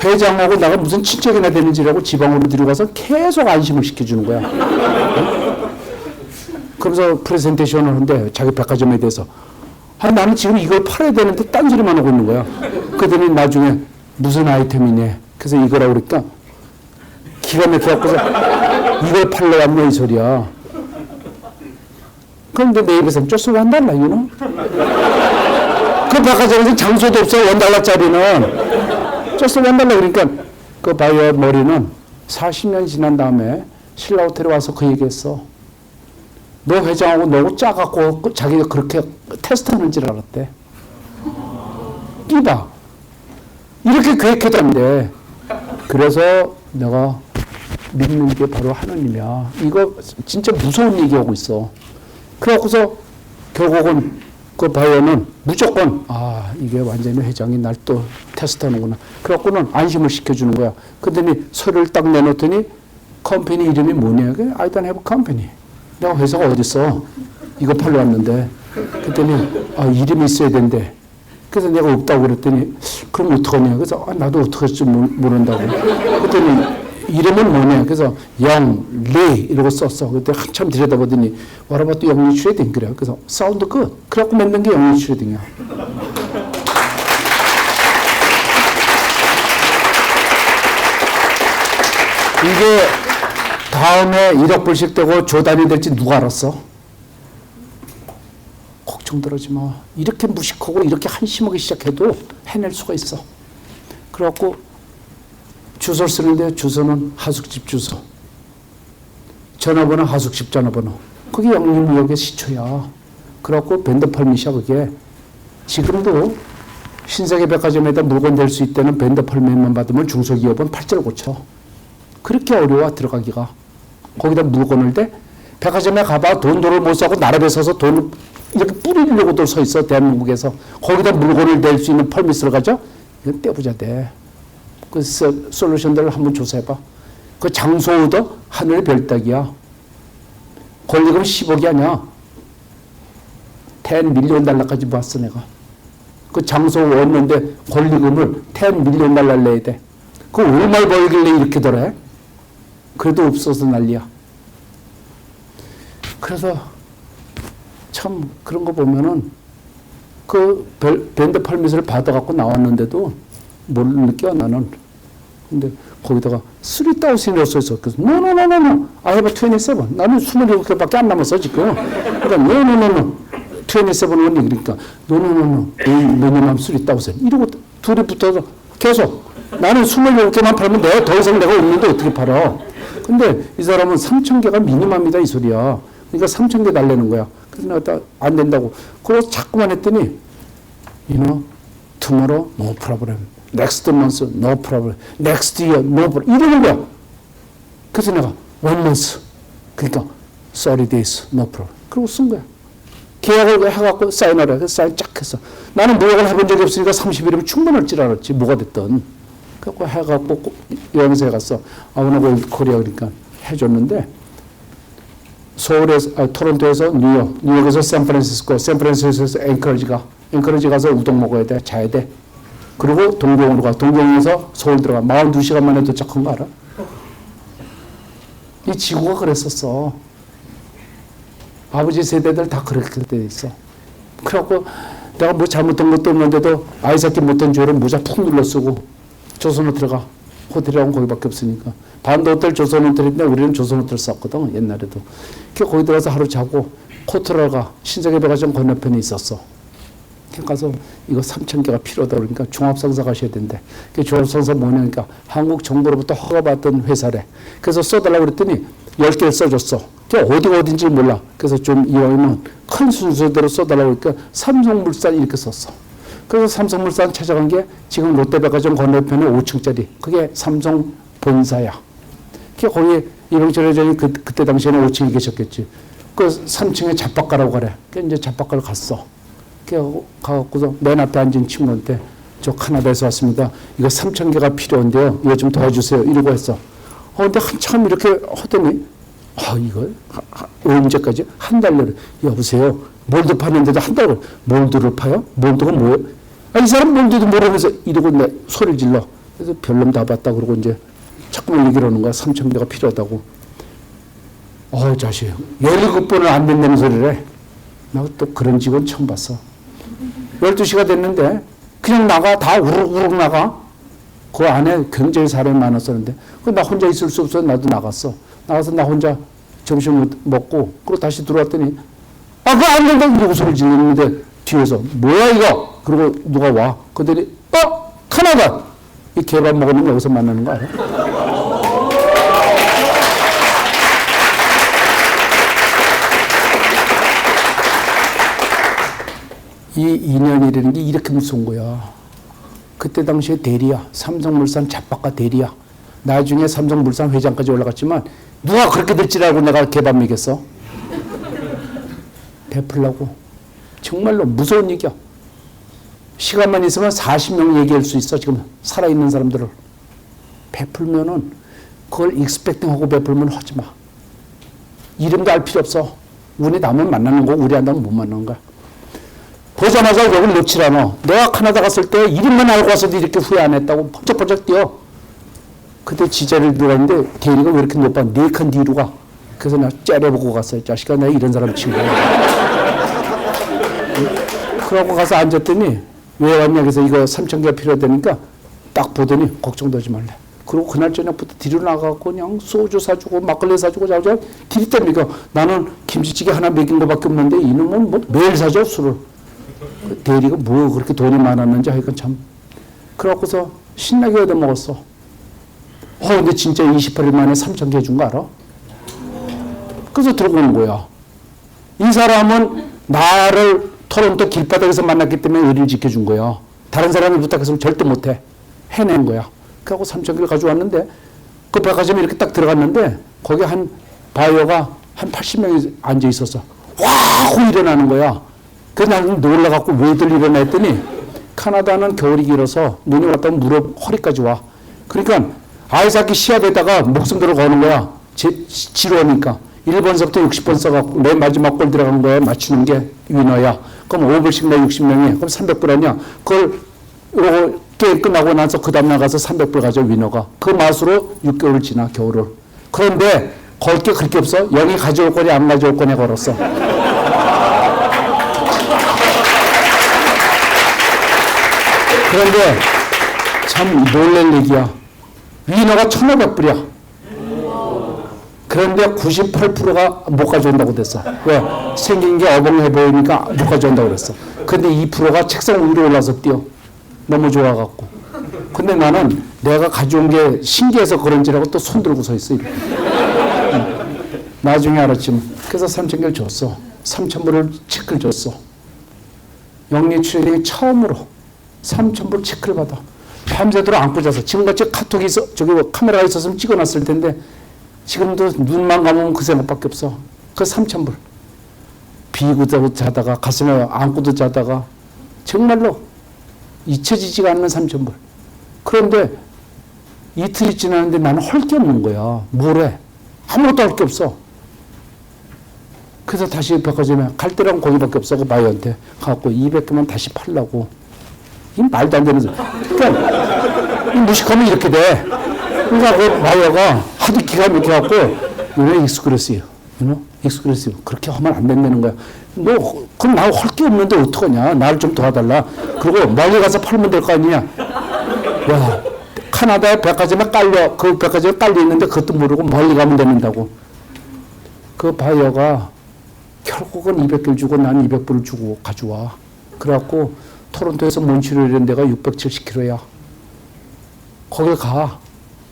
회장하고 나가 무슨 친척이나 되는지라고 지방으로 들어가서 계속 안심을 시켜주는 거야. 그러면서 프레젠테이션을 하는데 자기 백화점에 대해서 나는 지금 이걸 팔아야 되는데 딴소리만 하고 있는 거야. 그러더니 나중에 무슨 아이템이네. 그래서 이거라고 그러니까 기가 막혀갖고서 이걸 팔러 왔네 이 소리야. 그런데 내 입에서 쫓아서 $1 이거는? 그 백화점에서 장소도 없어 $1짜리는. 쫓아서 $1 그러니까 그 바이어 머리는 40년 지난 다음에 신라 호텔에 와서 그 얘기했어. 너 회장하고 너무 짜갖고 자기가 그렇게 테스트하는 줄 알았대. 끼봐. 이렇게 계획해도 안 돼. 그래서 내가 믿는 게 바로 하나님이야. 이거 진짜 무서운 얘기하고 있어. 그래갖고서 결국은 그 바이어는 무조건 이게 완전히 회장이 날 또 테스트하는구나. 그래갖고는 안심을 시켜주는 거야. 그랬더니 서류를 딱 내놓더니 컴퍼니 이름이 뭐냐? I don't have company. 내가 회사가 어딨어? 이거 팔러 왔는데. 그랬더니 이름이 있어야 된대. 그래서 내가 없다고 그랬더니 그럼 어떡하냐? 그래서 나도 어떻게 할지 모른다고. 그랬더니 이름은 뭐냐? 그래서 영리 이러고 썼어. 그때 한참 들여다보더니 What about 영리 트레이딩? 그래. 그래서 사운드 good. 그래갖고 만든 게 영리 트레이딩이야. 이게 다음에 1억 불씩 되고 조단이 될지 누가 알았어? 걱정들하지 마. 이렇게 무식하고 이렇게 한심하게 시작해도 해낼 수가 있어. 그래갖고 주소를 쓰는데 주소는 하숙집 주소. 전화번호 하숙집 전화번호. 그게 영림역의 시초야. 그래갖고 벤더펄밋이야 그게. 지금도 신세계 백화점에다 물건 댈 수 있다는 벤더펄밋만 받으면 중소기업은 팔자를 고쳐. 그렇게 어려워 들어가기가. 거기다 물건을 대 백화점에 가봐 돈을 못 사고 나라에 서서 돈을 이렇게 뿌리려고도 서 있어 대한민국에서. 거기다 물건을 댈 수 있는 펄밋을 가져? 이건 떼부자 돼. 그 솔루션들을 한번 조사해봐. 그 장소 얻어 하늘의 별따기야. 권리금 10억이 아니야. $10 밀리언 달러까지 봤어 내가. 그 장소 얻는데 권리금을 $10 밀리언 달러 내야 돼. 그 얼마 벌길래 이렇게 덜해? 그래도 없어서 난리야. 그래서 참 그런 거 보면은 그 밴드 펄밋을 받아갖고 나왔는데도 뭘 느껴 나는. 근데 거기다가 3,000이라고 써있어. 그래서 no. I have 27. 나는 27개밖에 안 남았어 지금. 그러니까 no. 27은 그러니까 no. minimum 3,000. 이러고 둘이 붙어서 계속 나는 27개만 팔면 내가 더 이상 내가 없는데 어떻게 팔아. 근데 이 사람은 3,000개가 미니멈이다 이 소리야. 그러니까 3,000개 달래는 거야. 그래서 내가 안 된다고. 그래서 자꾸만 했더니 tomorrow no problem. next month no problem. next year no problem. 이러는 거야. 그래서 내가 1 month. 그러니까 30 days no problem. 그러고 쓴 거야. 계약을 해갖고 사인하라. 그래서 사인 쫙 했어. 나는 무역을 해본 적이 없으니까 30일이면 충분할 줄 알았지. 뭐가 됐든. 그래갖고 해갖고 여행사에 갔어. 아우나고 코리아 그러니까 해줬는데 서울에서, 토론토에서 뉴욕, 뉴욕에서 샌프란시스코, 샌프란시스코에서 앵커리지 가서 우동 먹어야 돼. 자야 돼. 그리고 동경으로 가. 동경에서 서울 들어가. 42시간 만에 도착한 거 알아? 이 지구가 그랬었어. 아버지 세대들 다 그렇게 돼 있어. 그래갖고 내가 뭐 잘못한 것도 없는데도 아이스하키 못한 죄로 모자 푹 눌러 쓰고 조선호 들어가. 호텔이라고 거기밖에 없으니까. 반도 호텔 조선 호텔인데 우리는 조선 호텔 썼거든 옛날에도. 그래서 거기 들어가서 하루 자고 코트라가 신세계백화점 건너편에 있었어. 가서 이거 3,000개가 필요하다 그러니까 종합상사 가셔야 된대. 그 종합상사 뭐냐니까 한국 정부로부터 허가받던 회사래. 그래서 써달라고 그랬더니 10개를 써줬어. 그게 어디가 어딘지 몰라. 그래서 좀 이왕이면 큰 순서대로 써달라고 그러니까 삼성물산 이렇게 썼어. 그래서 삼성물산 찾아간 게 지금 롯데백화점 건너편에 5층짜리. 그게 삼성 본사야. 그게 거기 이병철 회장이 그때 당시에는 5층에 계셨겠지. 그 3층에 잡박가라고 가래. 그 이제 잡박가를 갔어. 가갖고서 맨 앞에 앉은 친구한테 저 캐나다에서 왔습니다. 이거 3,000개가 필요한데요. 이거 좀 도와주세요. 이러고 했어. 근데 한참 이렇게 하더니 이거 언제까지? 한 달 내로. 여보세요. 몰드 파는데도 한 달. 몰드를 파요? 몰드가 뭐예요? 이 사람 몰드도 모르면서 이러고 내 소리를 질러. 그래서 별놈 다 봤다 그러고 이제 자꾸만 얘기를 하는 거야. 3,000개가 필요하다고. 자식. 17번을 안 된다는 소리를 해. 나 또 그런 직원 처음 봤어. 12시가 됐는데 그냥 나가. 다 우르르 나가. 그 안에 굉장히 사람이 많았었는데 나 혼자 있을 수 없어서 나도 나갔어. 나가서 나 혼자 점심 먹고 그리고 다시 들어왔더니 그거 안 된다고 누구 소리 지르는데 뒤에서 뭐야 이거. 그리고 누가 와. 그들이 캐나다. 이 개밥 먹으면 여기서 만나는 거 알아? 이 인연이라는 게 이렇게 무서운 거야. 그때 당시에 대리야. 삼성물산 잡박가 대리야. 나중에 삼성물산 회장까지 올라갔지만 누가 그렇게 될 줄 알고 내가 개밥 먹였어? 베풀라고. 정말로 무서운 얘기야. 시간만 있으면 40명 얘기할 수 있어. 지금 살아있는 사람들을. 베풀면은 그걸 익스펙팅하고 베풀면 하지 마. 이름도 알 필요 없어. 운이 나면 만나는 거고 우리 한다면 못 만나는 거야. 보자마자 여길 놓질 않아. 내가 캐나다 갔을 때 이름만 알고 와서도 이렇게 후회 안 했다고 번쩍번쩍 뛰어. 그때 지자리를 들어갔는데 대리가 왜 이렇게 높아? 4칸 뒤로 가. 그래서 나 째려보고 갔어요. 자식아, 내가 이런 사람 친구야. 그러고 가서 앉았더니 왜 왔냐? 그래서 이거 3,000개가 필요하다니까 딱 보더니 걱정도 하지 말래. 그리고 그날 저녁부터 뒤로 나가고 그냥 소주 사주고 막걸리 사주고 자고 들이대니까 나는 김치찌개 하나 먹인 거밖에 없는데 이놈은 뭐 매일 사줘 술을. 대리가 뭐 그렇게 돈이 많았는지 하여간 참. 그래갖고서 신나게 얻어먹었어. 근데 진짜 28일 만에 3,000개 준 거 알아? 그래서 들어오는 거야. 이 사람은 나를 토론토 길바닥에서 만났기 때문에 의리를 지켜준 거야. 다른 사람이 부탁했으면 절대 못해. 해낸 거야. 그래갖고 3,000개를 가져왔는데 그 백화점에 이렇게 딱 들어갔는데 거기 한 바이어가 한 80명이 앉아 있었어. 와! 하고 일어나는 거야. 그래서 나는 놀라갖고 왜들 일어나 했더니 캐나다는 겨울이 길어서 눈이 왔다면 무릎 허리까지 와. 그러니까 아이스하키 시합에다가 목숨 걸어 거는 거야. 지루하니까. 1번서부터 60번 써갖고 맨 마지막 골 들어간 거에 맞추는 게 위너야. 그럼 5불씩 내 60명이. 그럼 300불 아니야. 그걸 이러고 게임 끝나고 나서 그 다음 나가서 300불 가져 위너가. 그 맛으로 6개월 지나 겨울을. 그런데 걸 게 그렇게 없어. 영이 가져올 거냐 안 가져올 거냐 걸었어. 그런데 참 놀랄 얘기야. 위너가 1,500불이야. 그런데 98%가 못 가져온다고 됐어. 왜? 생긴 게 어벙해 보이니까 못 가져온다고 그랬어. 근데 2%가 책상 위로 올라서 뛰어. 너무 좋아갖고. 근데 나는 내가 가져온 게 신기해서 그런지라고 또 손 들고 서 있어. 나중에 알았지만. 그래서 3,000개를 줬어. 3,000불을 체크를 줬어. 영리 트레이딩이 처음으로 3,000불 체크를 받아. 밤새도록 안고 자서. 지금같이 카톡이 저기 카메라가 있었으면 찍어놨을 텐데 지금도 눈만 감으면 그 생각밖에 없어. 그 3,000불. 비고도 자다가 가슴에 안고도 자다가 정말로 잊혀지지가 않는 3,000불. 그런데 이틀이 지났는데 나는 할 게 없는 거야. 뭐래? 아무것도 할 게 없어. 그래서 다시 백화점에 갈 때랑 거기밖에 없어. 그 바이한테 가갖고 200개만 다시 팔라고. 이 말도 안 되는 소리. 그러니까 무식하면 이렇게 돼. 그러니까 그 바이어가 하도 기가 막혀갖고 너네 익스크루시브, 익스크루시브 그렇게 하면 안 된다는 거야. 너 그럼 나 할 게 없는데 어떡하냐? 나를 좀 도와달라. 그리고 멀리 가서 팔면 될 거 아니냐? 야, 카나다에 백화점에 깔려 그 백화점에 깔려 있는데 그것도 모르고 멀리 가면 된다고. 그 바이어가 결국은 200개를 주고 난 200불을 주고 가져와. 그래갖고 토론토에서 몬트리올 이런 데가 670km야. 거기 가.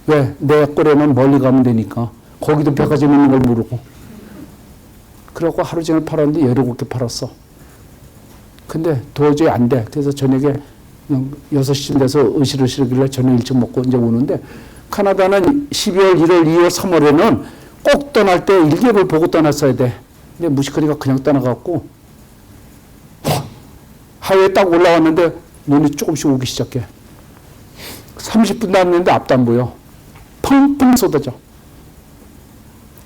왜? 내 꼴에는 멀리 가면 되니까. 거기도 백화점 있는 걸 모르고. 그래갖고 하루 종일 팔았는데 17개 팔았어. 근데 도저히 안 돼. 그래서 저녁에 그냥 6시쯤 돼서 으실으실하길래 저녁 일찍 먹고 이제 오는데 카나다는 12월, 1월, 2월, 3월에는 꼭 떠날 때 일기예보를 보고 떠났어야 돼. 근데 무시거리가 그냥 떠나갖고 하회에 딱 올라왔는데 눈이 조금씩 오기 시작해. 30분도 안 됐는데 앞도 안 보여. 펑펑 쏟아져.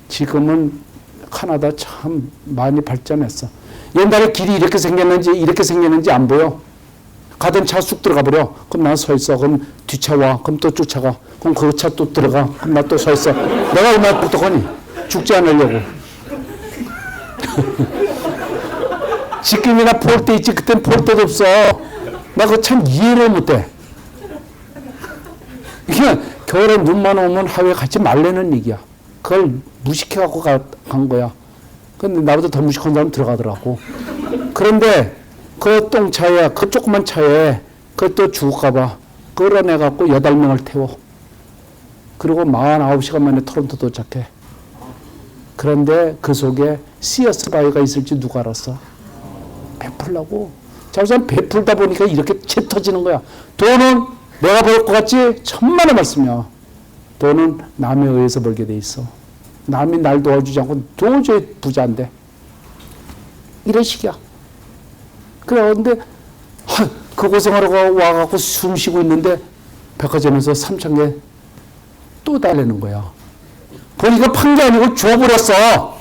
지금은 카나다 참 많이 발전했어. 옛날에 길이 이렇게 생겼는지 안 보여. 가던 차 쑥 들어가 버려. 그럼 나 서 있어. 그럼 뒷차 와. 그럼 또 쫓아가. 그럼 그 차 또 들어가. 그럼 나 또 서 있어. 내가 얼마나 똑똑하니? 죽지 않으려고. 지금이나 볼 때 있지. 그땐 볼 때도 없어. 나 그거 참 이해를 못해. 그냥 겨울에 눈만 오면 하회에 가지 말라는 얘기야. 그걸 무식해갖고 간 거야. 근데 나보다 더 무식한 사람 들어가더라고. 그런데 그 똥차에, 그 조그만 차에 그것도 죽을까봐 끌어내갖고 8명을 태워. 그리고 49시간 만에 토론토 도착해. 그런데 그 속에 시어스 바이가 있을지 누가 알았어? 베풀라고. 자, 우선 베풀다 보니까 이렇게 채 터지는 거야. 돈은 내가 벌 것 같지? 천만의 말씀이야. 돈은 남에 의해서 벌게 돼 있어. 남이 날 도와주지 않고 도저히 부자 안 돼. 이런 식이야. 그런데 그 고생하러 와갖고 숨 쉬고 있는데 백화점에서 3,000개 또 달래는 거야. 보니까 판 게 아니고 줘버렸어.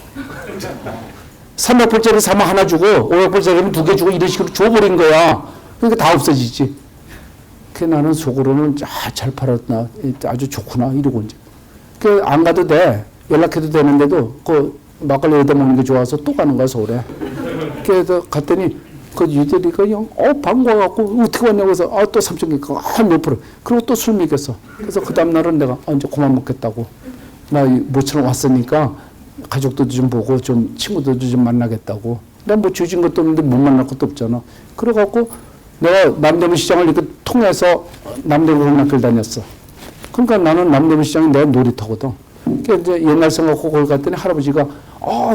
300불짜리 사면 하나 주고 500불짜리면 2개 주고 이런 식으로 줘버린 거야. 그러니까 다 없어지지. 그 나는 속으로는 잘 팔았나, 아주 좋구나 이러고 이제. 그 안 가도 돼. 연락해도 되는데도 그 막걸리 얻어먹는 게 좋아서 또 가는 거야 서울에. 그래서 갔더니 그 유대리가 그냥 반가워갖고 어떻게 왔냐고 해서 또 3,000개 몇 프로. 그리고 또 술 먹였어. 그래서 그 다음날은 내가 이제 그만 먹겠다고. 나 모처럼 왔으니까 가족도 좀 보고 좀 친구들도 좀 만나겠다고. 난 뭐 주진 것도 없는데 못 만날 것도 없잖아. 그래갖고 내가 남대문 시장을 이렇게 통해서 남대문 학교를 다녔어. 그러니까 나는 남대문 시장이 내 놀이터거든. 그러니까 이제 옛날 생각하고 거기 갔더니 할아버지가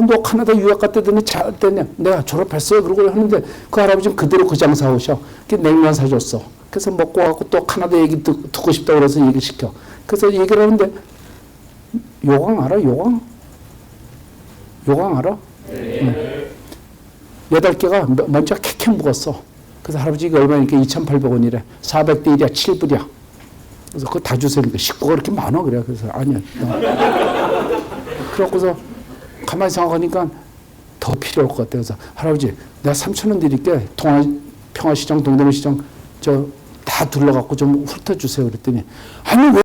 너 카나다 유학 갔다더니 잘 됐냐? 내가 졸업했어요. 그러고 하는데 그 할아버지는 그대로 그 장사 오셔. 그 냉면 사줬어. 그래서 먹고 가고 또 카나다 얘기 듣고 싶다고 그래서 얘기시켜. 그래서 얘기를 하는데 요강 알아? 요강? 요강 알아? 네. 8개가 먼저 캐캐 묵었어. 그래서 할아버지 이게 얼마니까 2,800원이래. 400대 1이야. 7불이야. 그래서 그거 다 주세요. 식구가 그렇게 많아. 그래. 그래서 아니야. 그래갖고서 가만히 생각하니까 더 필요할 것 같아. 그래서 할아버지 내가 3,000원 드릴게. 평화시장, 동대문시장 다 둘러갖고 좀 훑어주세요. 그랬더니 아니 왜